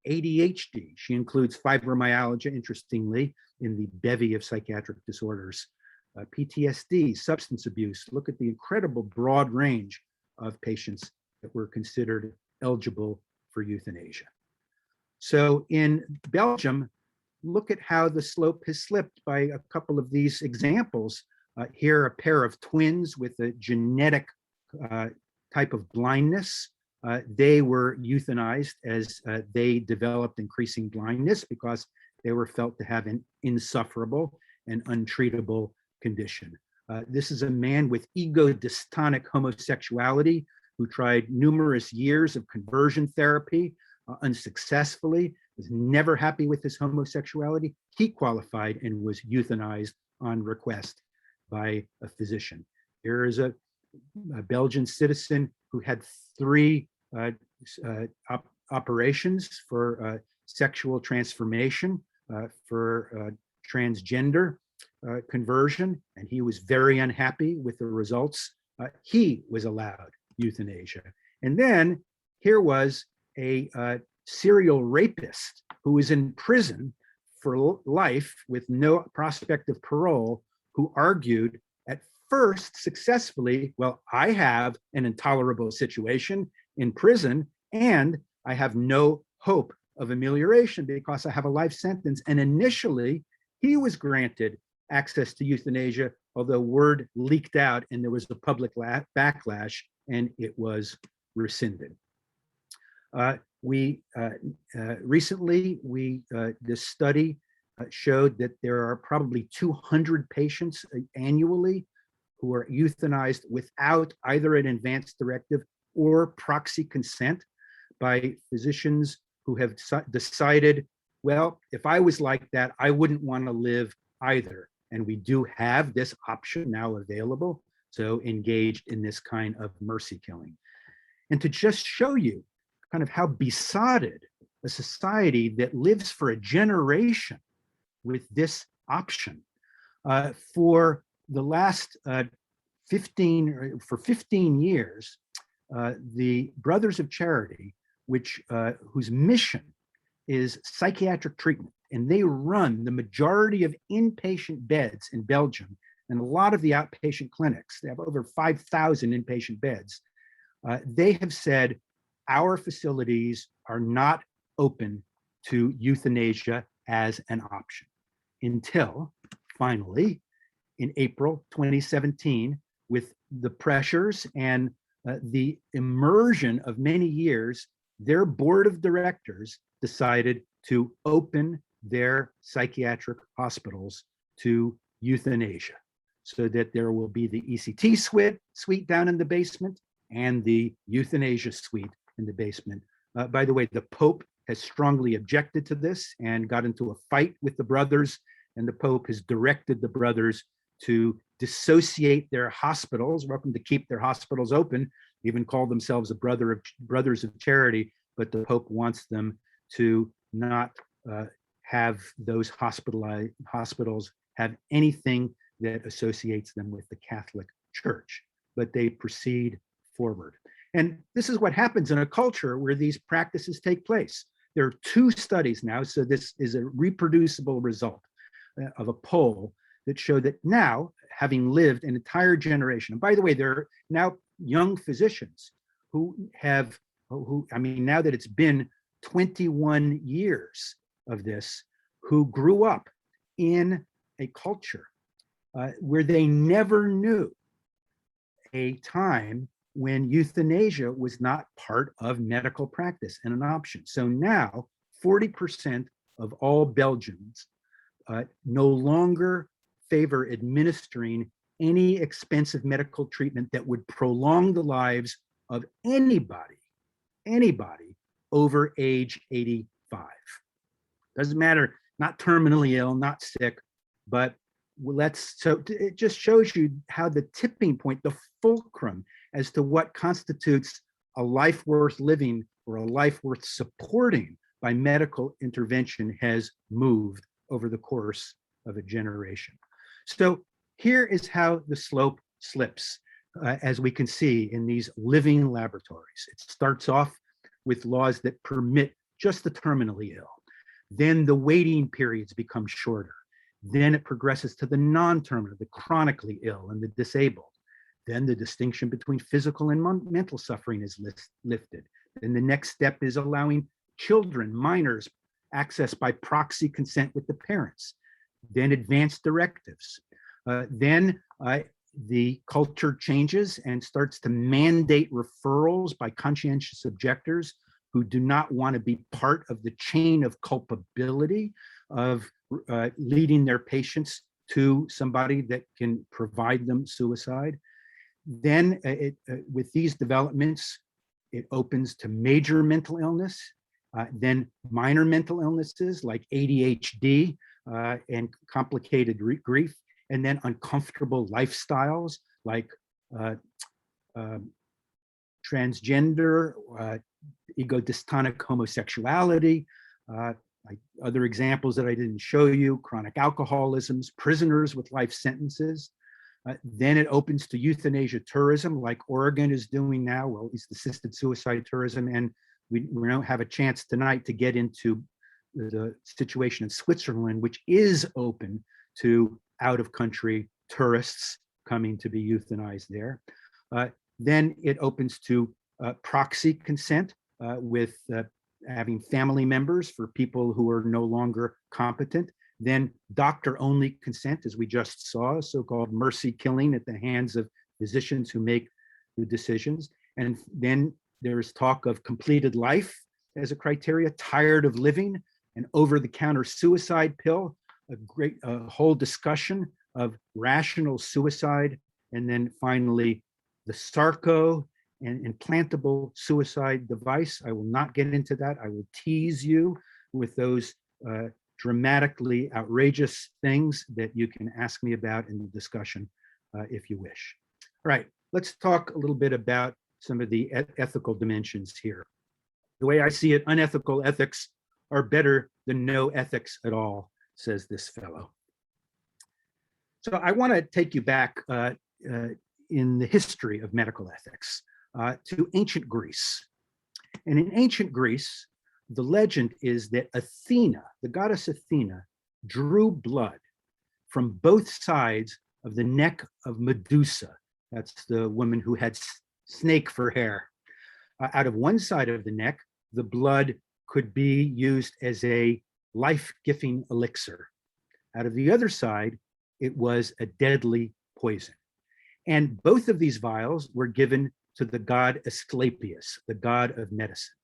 ADHD. She includes fibromyalgia, interestingly, in the bevy of psychiatric disorders. PTSD, substance abuse. Look at the incredible broad range of patients that were considered eligible for euthanasia. So in Belgium, look at how the slope has slipped by a couple of these examples. Here, a pair of twins with a genetic type of blindness. They were euthanized as they developed increasing blindness because they were felt to have an insufferable and untreatable condition. This is a man with ego-dystonic homosexuality who tried numerous years of conversion therapy unsuccessfully, was never happy with his homosexuality. He qualified and was euthanized on request by a physician. Here is a Belgian citizen who had 3 operations for sexual transformation, for transgender conversion, and he was very unhappy with the results. He was allowed euthanasia. And then here was a serial rapist who was in prison for life with no prospect of parole, who argued at first successfully, well, I have an intolerable situation in prison and I have no hope of amelioration because I have a life sentence. And initially he was granted access to euthanasia, although word leaked out and there was a public backlash and it was rescinded. Recently, this study showed that there are probably 200 patients annually who are euthanized without either an advance directive or proxy consent by physicians who have decided well, if I was like that, I wouldn't want to live either. And we do have this option now available, so engaged in this kind of mercy killing. And to just show you kind of how besotted a society that lives for a generation with this option, for the last 15 years, the Brothers of Charity, whose mission is psychiatric treatment, and they run the majority of inpatient beds in Belgium and a lot of the outpatient clinics. They have over 5,000 inpatient beds. They have said our facilities are not open to euthanasia as an option until finally in April 2017, with the pressures and the immersion of many years, their board of directors decided to open their psychiatric hospitals to euthanasia, so that there will be the ECT suite down in the basement and the euthanasia suite in the basement. By the way, the Pope has strongly objected to this and got into a fight with the brothers, and the Pope has directed the brothers to dissociate their hospitals, welcome to keep their hospitals open, even call themselves Brothers of Charity, but the Pope wants them to not have those hospitals have anything that associates them with the Catholic Church, but they proceed forward. And this is what happens in a culture where these practices take place. There are 2 studies now, so this is a reproducible result of a poll that show that now, having lived an entire generation, and by the way, there are now young physicians who now that it's been 21 years of this, who grew up in a culture where they never knew a time when euthanasia was not part of medical practice and an option. So now 40% of all Belgians no longer favor administering any expensive medical treatment that would prolong the lives of anybody over age 85. Doesn't matter, not terminally ill, not sick, but so it just shows you how the tipping point, the fulcrum as to what constitutes a life worth living or a life worth supporting by medical intervention has moved over the course of a generation. So here is how the slope slips, as we can see in these living laboratories. It starts off with laws that permit just the terminally ill. Then the waiting periods become shorter. Then it progresses to the non-terminal, the chronically ill and the disabled. Then the distinction between physical and mental suffering is lifted. And the next step is allowing children, minors, access by proxy consent with the parents. Then advanced directives. Then the culture changes and starts to mandate referrals by conscientious objectors who do not want to be part of the chain of culpability of leading their patients to somebody that can provide them suicide. Then with these developments, it opens to major mental illness, then minor mental illnesses like ADHD and complicated grief, and then uncomfortable lifestyles like transgender, ego-dystonic homosexuality, like other examples that I didn't show you, chronic alcoholisms, prisoners with life sentences. Then it opens to euthanasia tourism, like Oregon is doing now, well, it's assisted suicide tourism. And we don't have a chance tonight to get into the situation in Switzerland, which is open to out-of-country tourists coming to be euthanized there. Then it opens to proxy consent with having family members for people who are no longer competent. Then doctor-only consent, as we just saw, so-called mercy killing at the hands of physicians who make the decisions. And then there's talk of completed life as a criteria, tired of living, an over-the-counter suicide pill, a whole discussion of rational suicide, and then finally the Sarco and implantable suicide device. I will not get into that. I will tease you with those dramatically outrageous things that you can ask me about in the discussion if you wish. All right, let's talk a little bit about some of the ethical dimensions here. The way I see it, unethical ethics are better than no ethics at all, says this fellow. So I want to take you back in the history of medical ethics to ancient Greece. And in ancient Greece, the legend is that Athena, the goddess Athena, drew blood from both sides of the neck of Medusa. That's the woman who had snake for hair. Out of one side of the neck, the blood could be used as a life-giving elixir. Out of the other side, it was a deadly poison. And both of these vials were given to the god Asclepius, the god of medicine.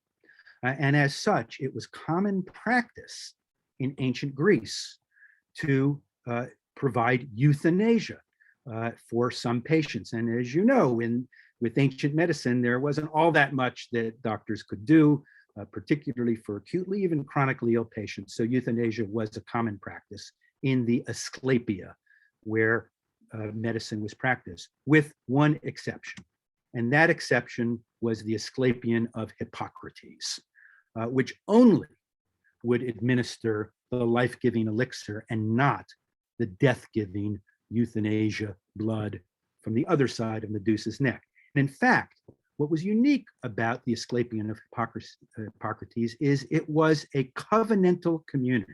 And as such, it was common practice in ancient Greece to provide euthanasia for some patients. And as you know, with ancient medicine, there wasn't all that much that doctors could do, particularly for acutely, even chronically ill patients. So euthanasia was a common practice in the Asclepia, where medicine was practiced, with one exception. And that exception was the Asclepian of Hippocrates, which only would administer the life-giving elixir and not the death-giving euthanasia blood from the other side of Medusa's neck. And in fact, what was unique about the Asclepian of Hippocrates is it was a covenantal community.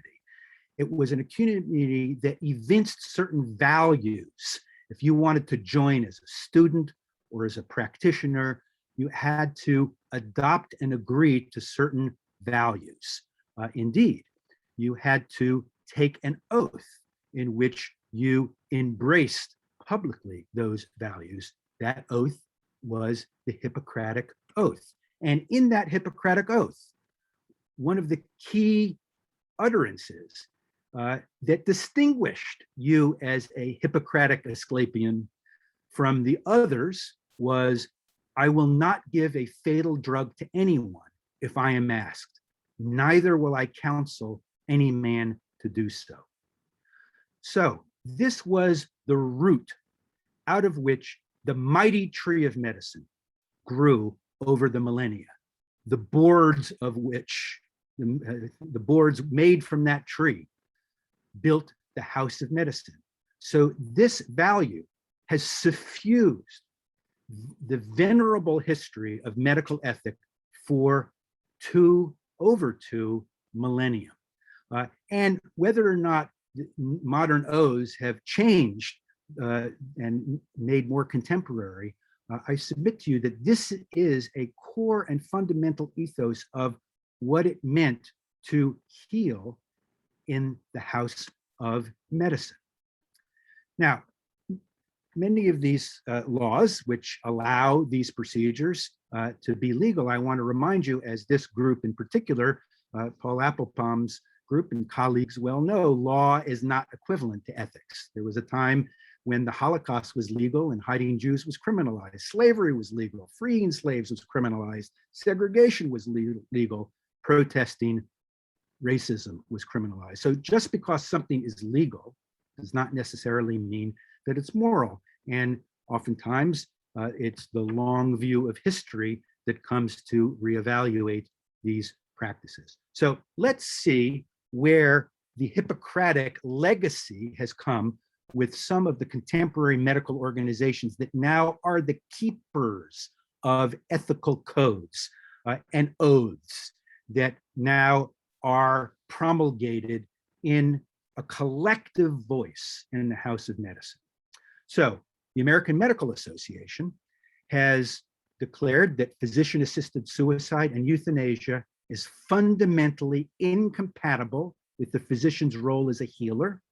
It was a community that evinced certain values. If you wanted to join as a student or as a practitioner, you had to adopt and agree to certain values. Indeed, you had to take an oath in which you embraced publicly those values. That oath was the Hippocratic Oath. And in that Hippocratic Oath, one of the key utterances that distinguished you as a Hippocratic Asclepian from the others was, I will not give a fatal drug to anyone if I am asked, neither will I counsel any man to do so. So this was the root out of which the mighty tree of medicine grew over the millennia, the boards of which, the boards made from that tree built the house of medicine. So this value has suffused the venerable history of medical ethic for over two millennia. And whether or not modern oaths have changed and made more contemporary, I submit to you that this is a core and fundamental ethos of what it meant to heal in the house of medicine. Now, many of these laws which allow these procedures to be legal, I want to remind you, as this group in particular, Paul Applepalm's group and colleagues well know, law is not equivalent to ethics. There was a time when the Holocaust was legal and hiding Jews was criminalized. Slavery was legal, freeing slaves was criminalized, segregation was legal, protesting racism was criminalized. So just because something is legal does not necessarily mean that it's moral. And oftentimes it's the long view of history that comes to reevaluate these practices. So let's see where the Hippocratic legacy has come with some of the contemporary medical organizations that now are the keepers of ethical codes and oaths that now are promulgated in a collective voice in the House of Medicine. So the American Medical Association has declared that physician-assisted suicide and euthanasia is fundamentally incompatible with the physician's role as a healer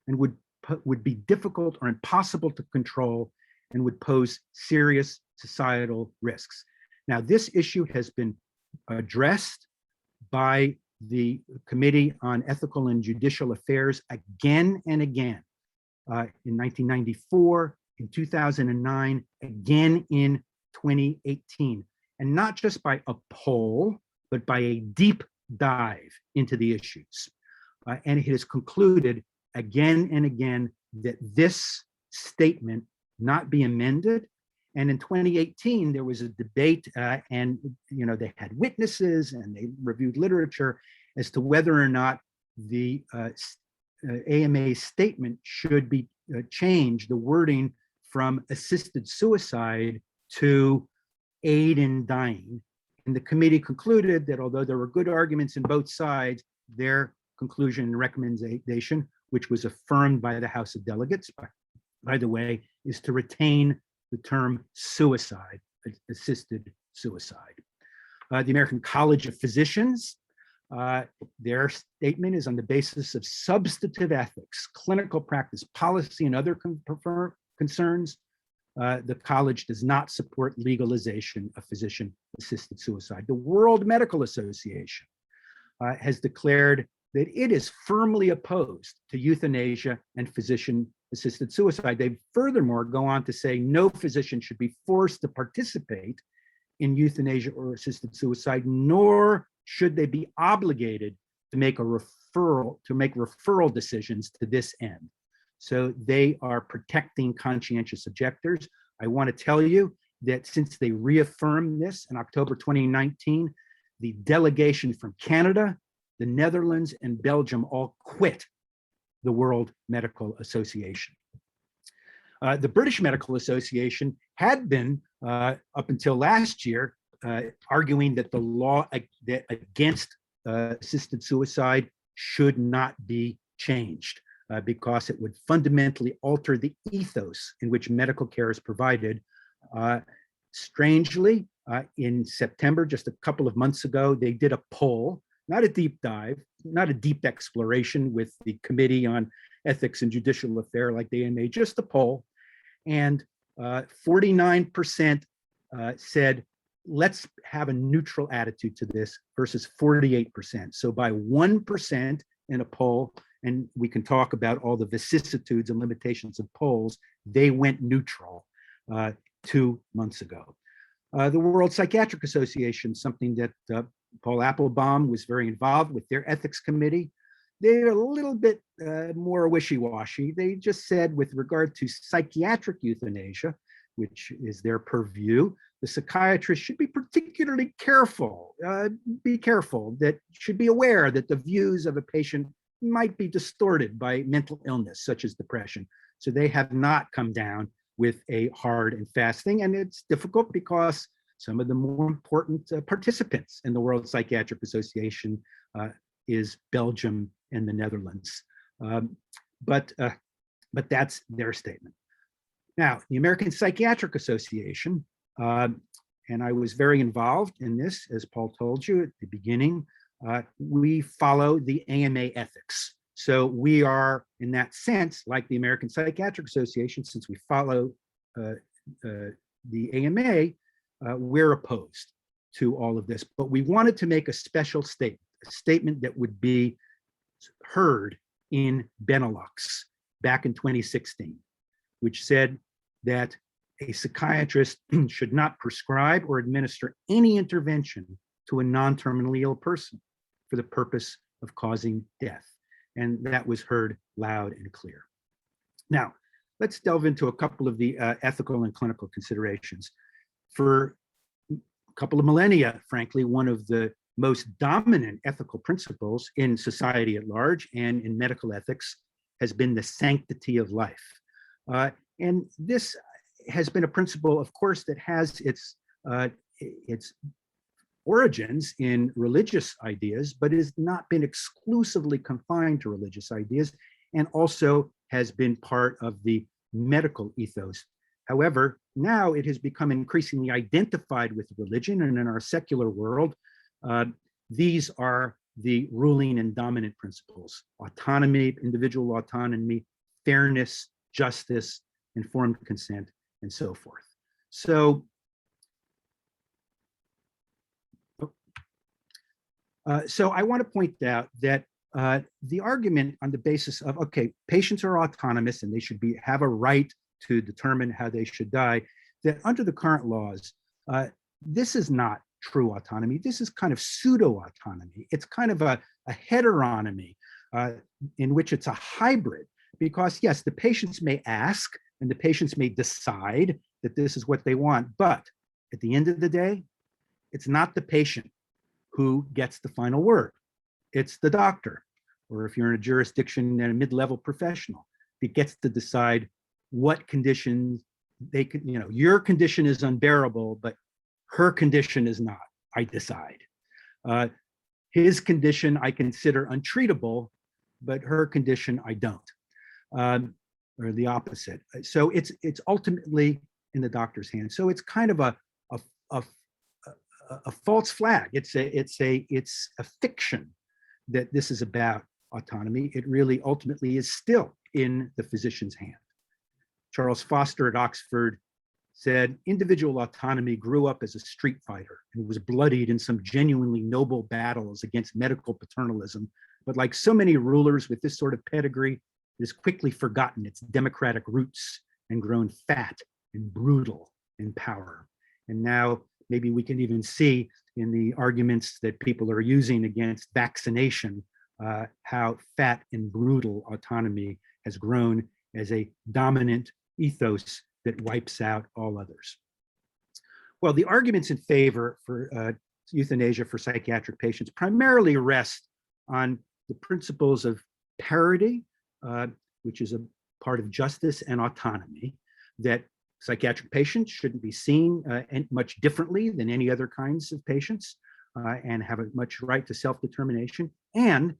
and would be difficult or impossible to control and would pose serious societal risks. Now, this issue has been addressed by the Committee on Ethical and Judicial Affairs again and again, in 1994, in 2009, again in 2018, and not just by a poll, but by a deep dive into the issues. and it has concluded again and again that this statement not be amended. And in 2018, there was a debate, and they had witnesses and they reviewed literature as to whether or not the AMA statement should be changed, the wording from assisted suicide to aid in dying. And the committee concluded that although there were good arguments in both sides, their conclusion and recommendation, which was affirmed by the House of Delegates, by the way, is to retain the term suicide, assisted suicide. The American College of Physicians, their statement is on the basis of substantive ethics, clinical practice, policy, and other concerns. The college does not support legalization of physician-assisted suicide. The World Medical Association has declared that it is firmly opposed to euthanasia and physician-assisted suicide. They furthermore go on to say no physician should be forced to participate in euthanasia or assisted suicide, nor should they be obligated to make referral decisions to this end. So they are protecting conscientious objectors. I want to tell you that since they reaffirmed this in October 2019, the delegation from Canada, the Netherlands, and Belgium all quit the World Medical Association. The British Medical Association had been, up until last year, arguing that the law against assisted suicide should not be changed because it would fundamentally alter the ethos in which medical care is provided. Strangely, in September, just a couple of months ago, they did a poll, not a deep dive, not a deep exploration with the Committee on Ethics and Judicial Affairs like the AMA, just a poll. And 49% said, let's have a neutral attitude to this versus 48%. So by 1% in a poll, and we can talk about all the vicissitudes and limitations of polls, they went neutral 2 months ago. The World Psychiatric Association, something that Paul Applebaum was very involved with their ethics committee, they're a little bit more wishy-washy. They just said with regard to psychiatric euthanasia, which is their purview, the psychiatrist should be particularly careful, should be aware that the views of a patient might be distorted by mental illness, such as depression. So they have not come down with a hard and fast thing. And it's difficult because some of the more important participants in the World Psychiatric Association is Belgium and the Netherlands. But that's their statement. Now, the American Psychiatric Association, and I was very involved in this, as Paul told you at the beginning, we follow the AMA ethics. So we are, in that sense, like the American Psychiatric Association, since we follow the AMA, we're opposed to all of this. But we wanted to make a special statement, a statement that would be heard in Benelux back in 2016, which said that a psychiatrist should not prescribe or administer any intervention to a non-terminally ill person for the purpose of causing death. And that was heard loud and clear. Now, let's delve into a couple of the ethical and clinical considerations. For a couple of millennia, frankly, one of the most dominant ethical principles in society at large and in medical ethics has been the sanctity of life. And this has been a principle, of course, that has its origins in religious ideas, but has not been exclusively confined to religious ideas, and also has been part of the medical ethos. However, now it has become increasingly identified with religion, and in our secular world, these are the ruling and dominant principles: autonomy, individual autonomy, fairness, justice, informed consent, and so forth. So I want to point out that the argument on the basis of, okay, patients are autonomous and they should have a right to determine how they should die, that under the current laws, this is not true autonomy. This is kind of pseudo autonomy. It's kind of a heteronomy uh, in which it's a hybrid, because yes, the patients may ask and the patients may decide that this is what they want, but at the end of the day, it's not the patient who gets the final word. It's the doctor, or if you're in a jurisdiction and a mid-level professional, that gets to decide what conditions they could, your condition is unbearable, but her condition is not. I decide. His condition I consider untreatable, but her condition I don't, or the opposite. So it's ultimately in the doctor's hands. So it's kind of a false flag. It's a fiction that this is about autonomy. It really ultimately is still in the physician's hand. Charles Foster at Oxford said, individual autonomy grew up as a street fighter and was bloodied in some genuinely noble battles against medical paternalism. But like so many rulers with this sort of pedigree, it has quickly forgotten its democratic roots and grown fat and brutal in power. And now maybe we can even see in the arguments that people are using against vaccination, how fat and brutal autonomy has grown as a dominant ethos that wipes out all others. Well, the arguments in favor for euthanasia for psychiatric patients primarily rest on the principles of parity, which is a part of justice, and autonomy, that psychiatric patients shouldn't be seen much differently than any other kinds of patients, and have a much right to self-determination. And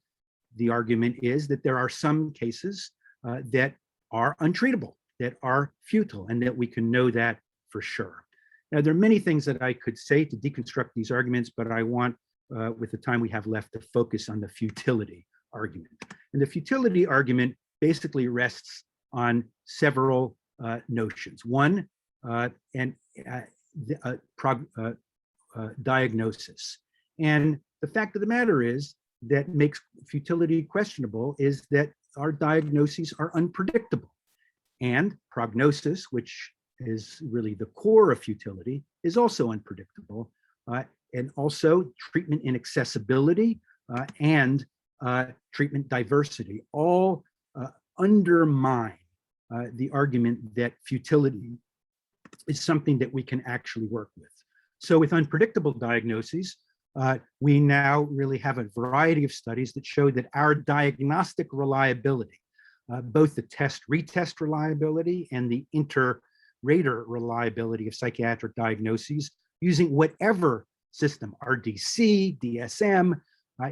the argument is that there are some cases that are untreatable, that are futile, and that we can know that for sure. Now, there are many things that I could say to deconstruct these arguments, but I want, with the time we have left, to focus on the futility argument. And the futility argument basically rests on several notions. One, diagnosis. And the fact of the matter is that makes futility questionable is that our diagnoses are unpredictable. And prognosis, which is really the core of futility, is also unpredictable. And also treatment inaccessibility and treatment diversity all undermine the argument that futility is something that we can actually work with. So with unpredictable diagnoses, we now really have a variety of studies that show that our diagnostic reliability, both the test-retest reliability and the inter-rater reliability of psychiatric diagnoses using whatever system, RDC, DSM,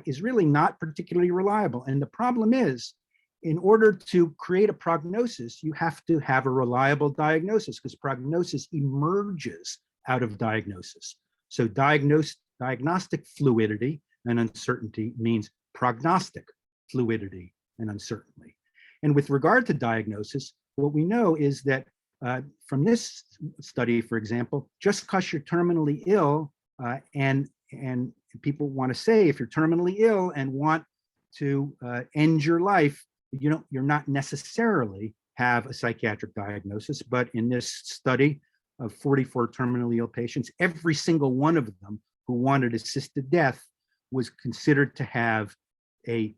is really not particularly reliable. And the problem is, in order to create a prognosis, you have to have a reliable diagnosis, because prognosis emerges out of diagnosis. So diagnostic fluidity and uncertainty means prognostic fluidity and uncertainty. And with regard to diagnosis, what we know is that from this study, for example, just because you're terminally ill, and people want to say if you're terminally ill and want to end your life, you're not necessarily have a psychiatric diagnosis. But in this study of 44 terminally ill patients, every single one of them who wanted assisted death was considered to have a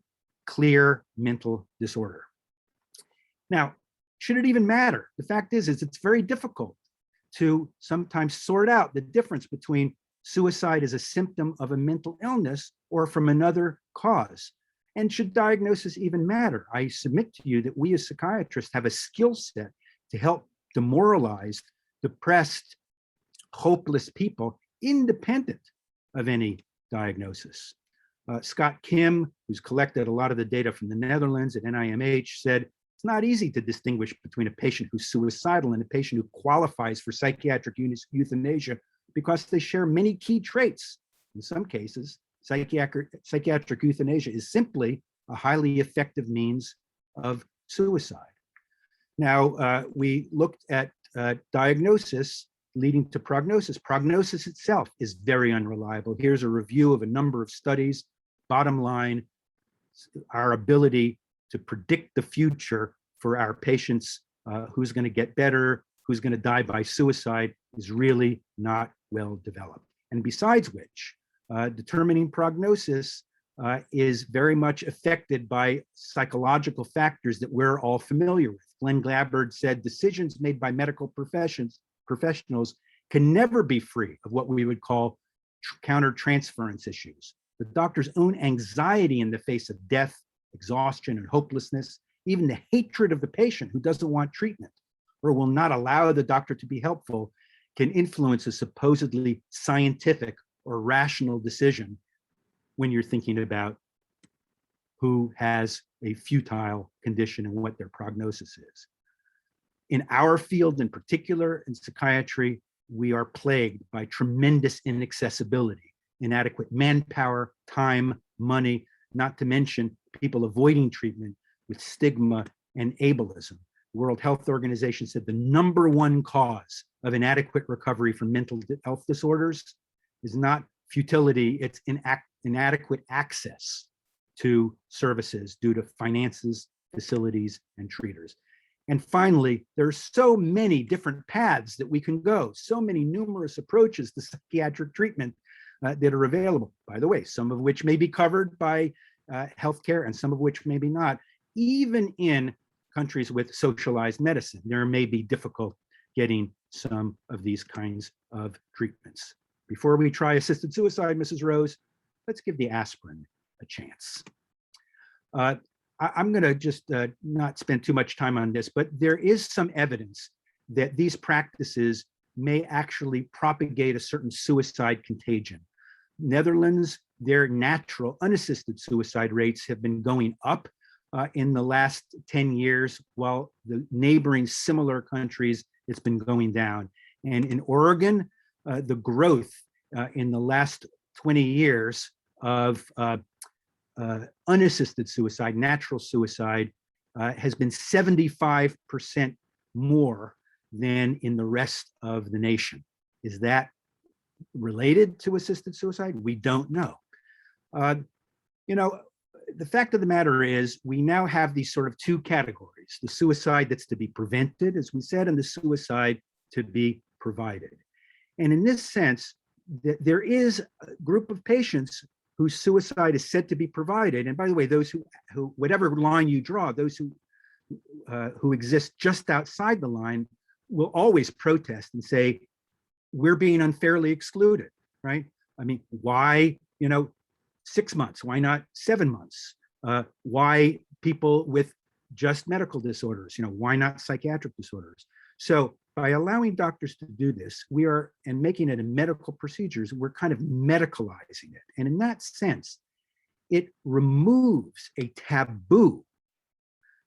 clear mental disorder. Now, should it even matter? The fact is it's very difficult to sometimes sort out the difference between suicide as a symptom of a mental illness or from another cause. And should diagnosis even matter? I submit to you that we as psychiatrists have a skill set to help demoralized, depressed, hopeless people independent of any diagnosis. Scott Kim, who's collected a lot of the data from the Netherlands at NIMH, said it's not easy to distinguish between a patient who's suicidal and a patient who qualifies for psychiatric euthanasia because they share many key traits. In some cases, psychiatric euthanasia is simply a highly effective means of suicide. Now, we looked at diagnosis leading to prognosis. Prognosis itself is very unreliable. Here's a review of a number of studies. Bottom line, our ability to predict the future for our patients, who's going to get better, who's going to die by suicide, is really not well developed. And besides which, determining prognosis is very much affected by psychological factors that we're all familiar with. Glenn Gabbard said decisions made by medical professionals can never be free of what we would call counter-transference issues. The doctor's own anxiety in the face of death, exhaustion, and hopelessness, even the hatred of the patient who doesn't want treatment or will not allow the doctor to be helpful, can influence a supposedly scientific or rational decision when you're thinking about who has a futile condition and what their prognosis is. In our field in particular, in psychiatry, we are plagued by tremendous inaccessibility, inadequate manpower, time, money, not to mention people avoiding treatment with stigma and ableism. The World Health Organization said the #1 cause of inadequate recovery from mental health disorders is not futility, it's inadequate access to services due to finances, facilities, and treaters. And finally, there are so many different paths that we can go, so many numerous approaches to psychiatric treatment that are available. By the way, some of which may be covered by healthcare and some of which maybe not. Even in countries with socialized medicine, there may be difficult getting some of these kinds of treatments. Before we try assisted suicide, Mrs. Rose, let's give the aspirin a chance. I'm going to just not spend too much time on this, but there is some evidence that these practices may actually propagate a certain suicide contagion. Netherlands, their natural unassisted suicide rates have been going up in the last 10 years, while the neighboring similar countries, it's been going down. And in Oregon, the growth in the last 20 years of unassisted suicide, natural suicide, has been 75% more than in the rest of the nation. Is that related to assisted suicide? We don't know. You know, the fact of the matter is we now have these sort of two categories, the suicide that's to be prevented, as we said, and the suicide to be provided. And in this sense, there is a group of patients whose suicide is said to be provided. And by the way, those who whatever line you draw, those who exist just outside the line will always protest and say, we're being unfairly excluded, right? I mean, why, 6 months? Why not 7 months? Why people with just medical disorders? Why not psychiatric disorders? So by allowing doctors to do this, we are, and making it a medical procedures, we're kind of medicalizing it. And in that sense, it removes a taboo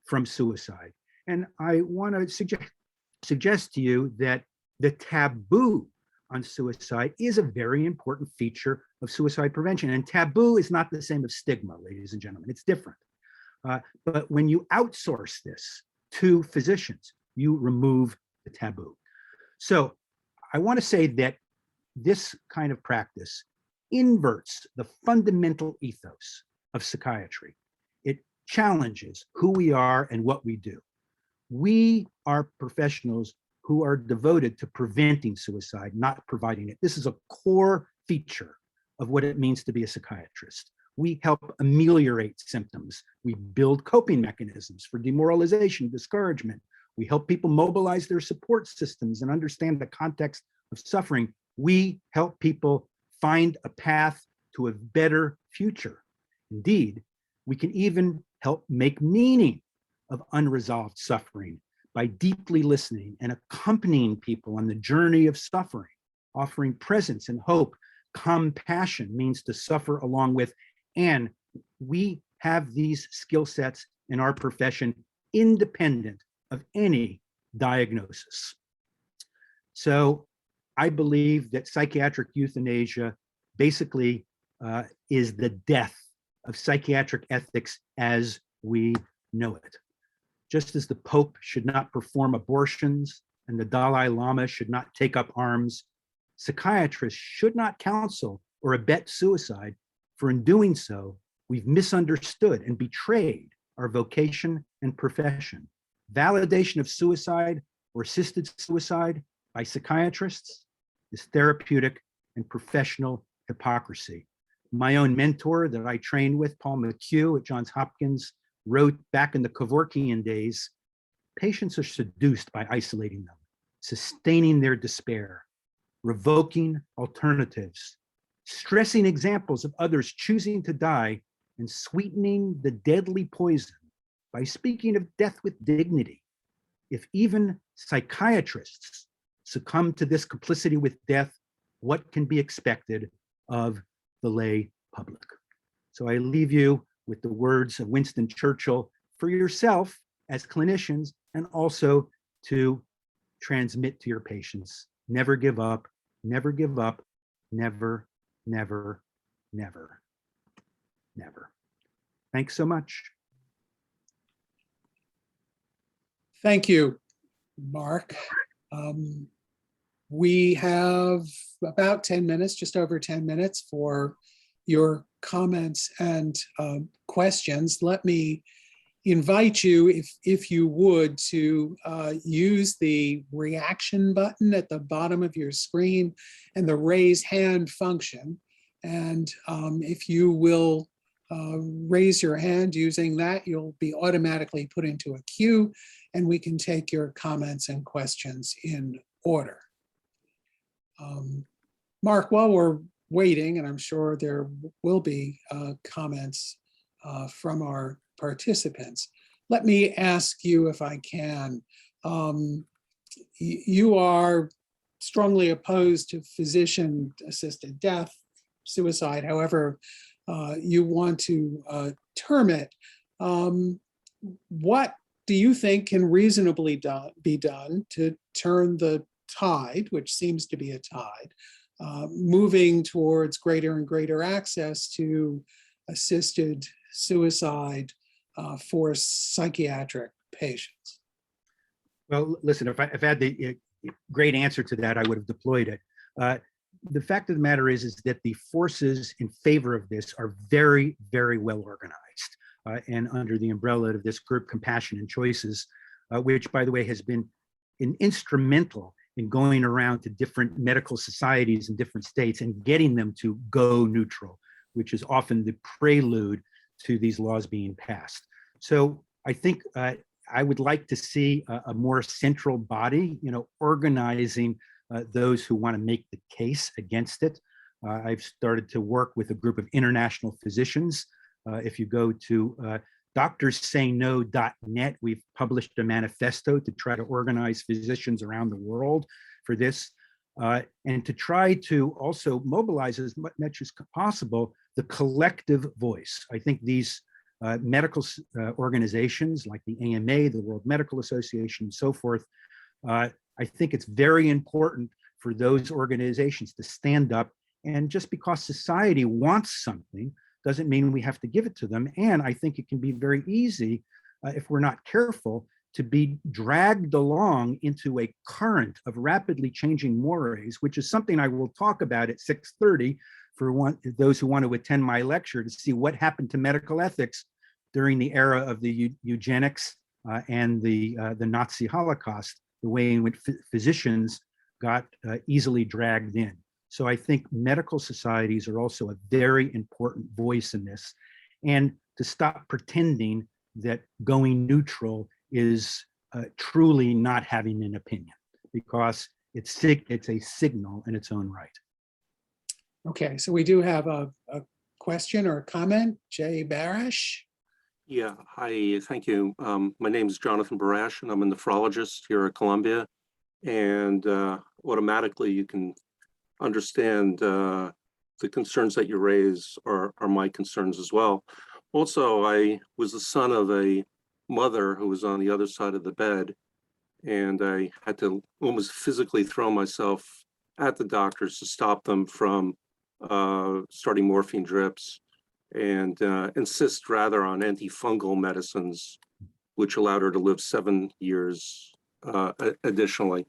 from suicide. And I want to suggest to you that the taboo on suicide is a very important feature of suicide prevention. And taboo is not the same as stigma, ladies and gentlemen. It's different. But when you outsource this to physicians, you remove the taboo. So I want to say that this kind of practice inverts the fundamental ethos of psychiatry. It challenges who we are and what we do. We are professionals who are devoted to preventing suicide, not providing it. This is a core feature of what it means to be a psychiatrist. We help ameliorate symptoms. We build coping mechanisms for demoralization, discouragement. We help people mobilize their support systems and understand the context of suffering. We help people find a path to a better future. Indeed, we can even help make meaning of unresolved suffering by deeply listening and accompanying people on the journey of suffering, offering presence and hope. Compassion means to suffer along with, and we have these skill sets in our profession independent of any diagnosis. So I believe that psychiatric euthanasia basically is the death of psychiatric ethics as we know it. Just as the Pope should not perform abortions and the Dalai Lama should not take up arms, psychiatrists should not counsel or abet suicide, for in doing so, we've misunderstood and betrayed our vocation and profession. Validation of suicide or assisted suicide by psychiatrists is therapeutic and professional hypocrisy. My own mentor that I trained with, Paul McHugh at Johns Hopkins, wrote back in the Kevorkian days, patients are seduced by isolating them, sustaining their despair, revoking alternatives, stressing examples of others choosing to die, and sweetening the deadly poison by speaking of death with dignity. If even psychiatrists succumb to this complicity with death, what can be expected of the lay public? So I leave you with the words of Winston Churchill for yourself as clinicians, and also to transmit to your patients. Never give up, never give up, never, never, never, never. Thanks so much.
Thank you, Mark. We have about 10 minutes, just over 10 minutes for your comments and questions. Let me invite you, if you would, to use the reaction button at the bottom of your screen and the raise hand function. And if you will raise your hand using that, you'll be automatically put into a queue, and we can take your comments and questions in order. Mark, while we're waiting, and I'm sure there will be comments from our participants, let me ask you, if I can, you are strongly opposed to physician-assisted death, suicide, however you want to term it. What do you think can reasonably be done to turn the tide, which seems to be a tide, moving towards greater and greater access to assisted suicide for psychiatric patients?
Well, listen, if I had the great answer to that, I would have deployed it. The fact of the matter is that the forces in favor of this are very, very well organized, and under the umbrella of this group, Compassion and Choices, which, by the way, has been instrumental in going around to different medical societies in different states and getting them to go neutral, which is often the prelude to these laws being passed. So I think I would like to see a more central body, organizing those who want to make the case against it. I've started to work with a group of international physicians. If you go to doctorssayno.net, we've published a manifesto to try to organize physicians around the world for this, and to try to also mobilize as much as possible the collective voice. I think these medical organizations like the AMA, the World Medical Association, and so forth, I think it's very important for those organizations to stand up, and just because society wants something doesn't mean we have to give it to them. And I think it can be very easy, if we're not careful, to be dragged along into a current of rapidly changing mores, which is something I will talk about at 6:30 for those who want to attend my lecture, to see what happened to medical ethics during the era of the eugenics and the Nazi Holocaust, the way in which physicians got easily dragged in. So I think medical societies are also a very important voice in this, and to stop pretending that going neutral is truly not having an opinion, because it's a signal in its own right.
Okay, so we do have a question or a comment. Jay Barash.
Yeah, hi, thank you. My name is Jonathan Barash, and I'm a nephrologist here at Columbia. And automatically you can understand the concerns that you raise are my concerns as well. Also, I was the son of a mother who was on the other side of the bed, and I had to almost physically throw myself at the doctors to stop them from starting morphine drips, and insist rather on antifungal medicines, which allowed her to live 7 years additionally.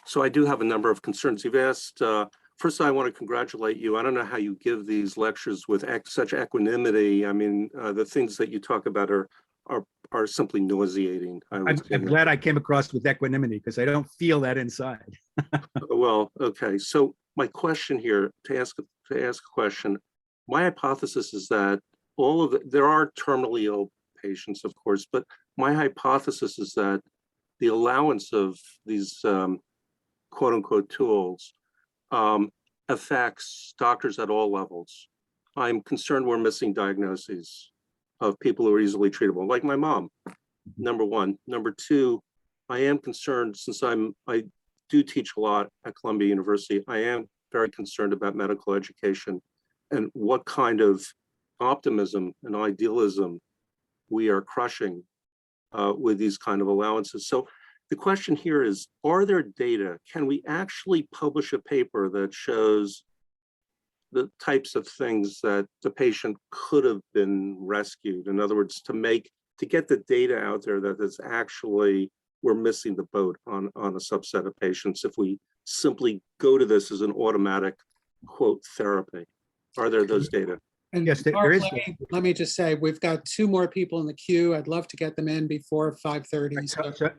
So I do have a number of concerns. You've asked, first I want to congratulate you. I don't know how you give these lectures with such equanimity. I mean, the things that you talk about are simply nauseating.
I'm glad I came across with equanimity, because I don't feel that inside.
Well, okay. So my question here, to ask a question, my hypothesis is that there are terminally ill patients, of course, but my hypothesis is that the allowance of these quote unquote tools affects doctors at all levels. I'm concerned we're missing diagnoses of people who are easily treatable, like my mom, number one. Number two, I am concerned, since I do teach a lot at Columbia University, I am very concerned about medical education and what kind of optimism and idealism we are crushing with these kind of allowances. So the question here is, are there data? Can we actually publish a paper that shows the types of things that the patient could have been rescued? In other words, to get the data out there that is actually, we're missing the boat on a subset of patients if we simply go to this as an automatic quote therapy. Are there those data?
And
Yes, there
Mark,
is.
let me just say, we've got 2 more people in the queue. I'd love to get them in before 5:30.
So,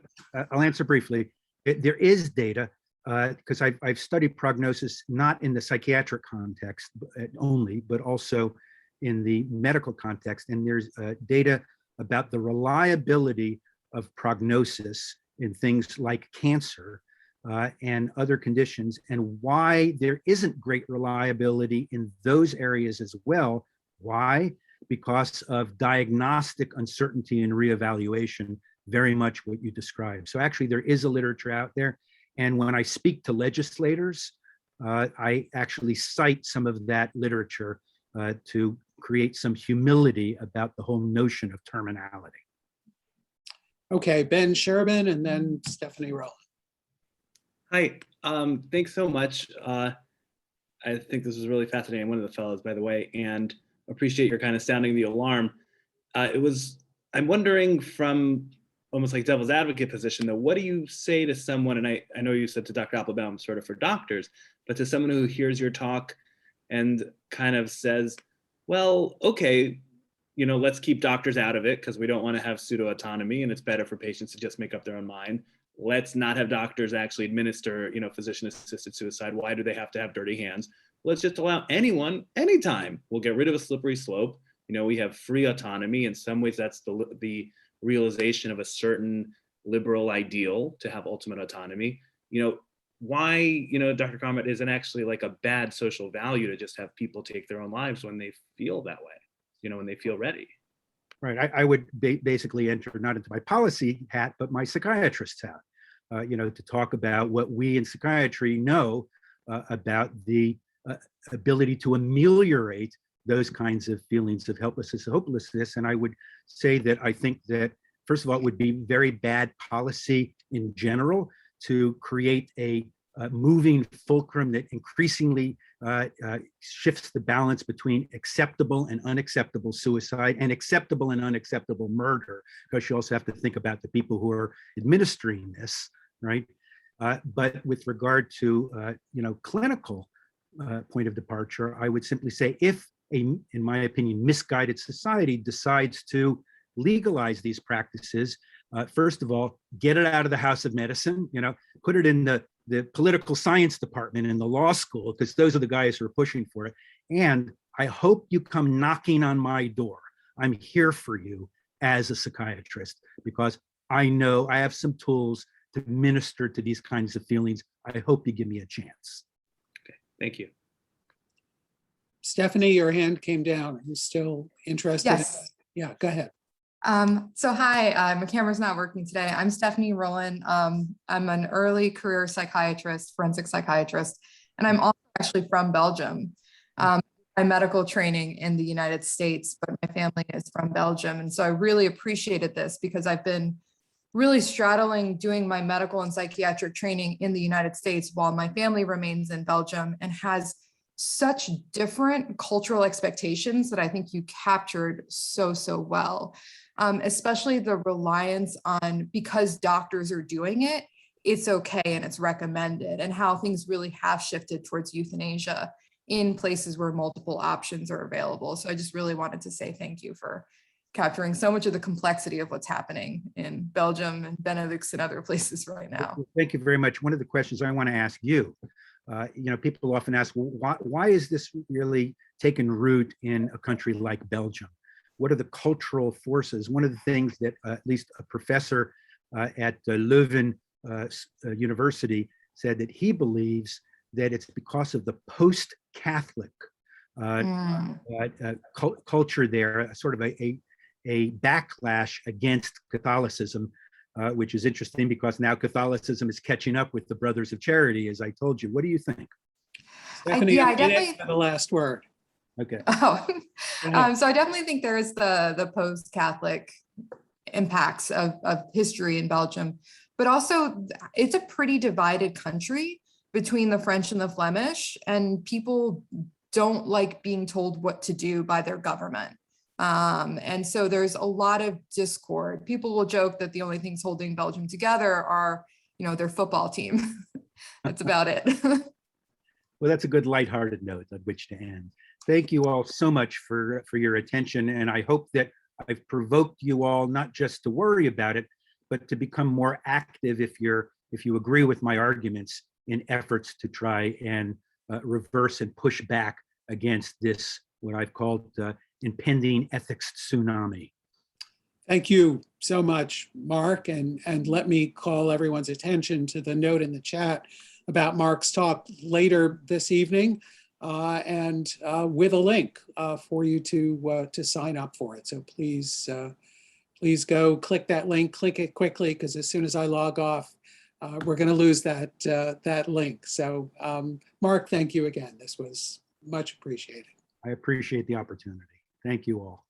I'll answer briefly. There is data because I've studied prognosis not in the psychiatric context only, but also in the medical context. And there's data about the reliability of prognosis in things like cancer and other conditions, and why there isn't great reliability in those areas as well. Why? Because of diagnostic uncertainty and reevaluation, very much what you described. So actually there is a literature out there. And when I speak to legislators, I actually cite some of that literature to create some humility about the whole notion of terminality.
Okay, Ben Sherman and then Stephanie Rowland.
Hi, thanks so much. I think this was really fascinating. I'm one of the fellows, by the way, and appreciate your kind of sounding the alarm. I'm wondering, from almost like devil's advocate position though, what do you say to someone, and I know you said to Dr. Applebaum sort of for doctors, but to someone who hears your talk and kind of says, well, okay, let's keep doctors out of it because we don't want to have pseudo autonomy and it's better for patients to just make up their own mind. Let's not have doctors actually administer, physician-assisted suicide. Why do they have to have dirty hands? Let's just allow anyone, anytime. We'll get rid of a slippery slope. We have free autonomy. In some ways, that's the realization of a certain liberal ideal to have ultimate autonomy. Why, Dr. Carmot, isn't actually like a bad social value to just have people take their own lives when they feel that way, when they feel ready.
Right. I would basically enter not into my policy hat, but my psychiatrist's hat, to talk about what we in psychiatry know about the ability to ameliorate those kinds of feelings of helplessness and hopelessness. And I would say that I think that, first of all, it would be very bad policy in general to create a moving fulcrum that increasingly shifts the balance between acceptable and unacceptable suicide and acceptable and unacceptable murder, because you also have to think about the people who are administering this, right? But with regard to, clinical point of departure, I would simply say if in my opinion, misguided society decides to legalize these practices, first of all, get it out of the House of Medicine, put it in the political science department in the law school, because those are the guys who are pushing for it. And I hope you come knocking on my door. I'm here for you as a psychiatrist, because I know I have some tools to minister to these kinds of feelings. I hope you give me a chance.
Okay, thank you.
Stephanie, your hand came down. Are you still interested?
Yes.
Yeah, go ahead.
So hi, my camera's not working today. I'm Stephanie Rowland. I'm an early career psychiatrist, forensic psychiatrist, and I'm also actually from Belgium. My medical training in the United States, but my family is from Belgium. And so I really appreciated this because I've been really straddling doing my medical and psychiatric training in the United States while my family remains in Belgium and has such different cultural expectations that I think you captured so well. Especially the reliance on, because doctors are doing it, it's okay and it's recommended, and how things really have shifted towards euthanasia in places where multiple options are available. So I just really wanted to say thank you for capturing so much of the complexity of what's happening in Belgium and Benelux and other places right now.
Thank you very much. One of the questions I want to ask you People often ask, well, why is this really taken root in a country like Belgium? What are the cultural forces? One of the things that at least a professor at Leuven University said that he believes that it's because of the post-Catholic culture there, sort of a backlash against Catholicism, which is interesting because now Catholicism is catching up with the Brothers of Charity, as I told you. What do you think?
Stephanie,
yeah, I
a minute
definitely-
for the last word.
Okay.
Oh,
Go ahead.
so I definitely think there is the post-Catholic impacts of history in Belgium, but also it's a pretty divided country between the French and the Flemish, and people don't like being told what to do by their government. And so there's a lot of discord. People will joke that the only things holding Belgium together are, their football team. That's about it.
Well, that's a good lighthearted note on which to end. Thank you all so much for your attention. And I hope that I've provoked you all not just to worry about it, but to become more active if you agree with my arguments in efforts to try and reverse and push back against this, what I've called impending ethics tsunami.
Thank you so much, Mark. And let me call everyone's attention to the note in the chat about Mark's talk later this evening, and with a link for you to sign up for it. So please go click that link, click it quickly, because as soon as I log off, we're going to lose that link. So Mark, thank you again. This was much appreciated.
I appreciate the opportunity. Thank you all.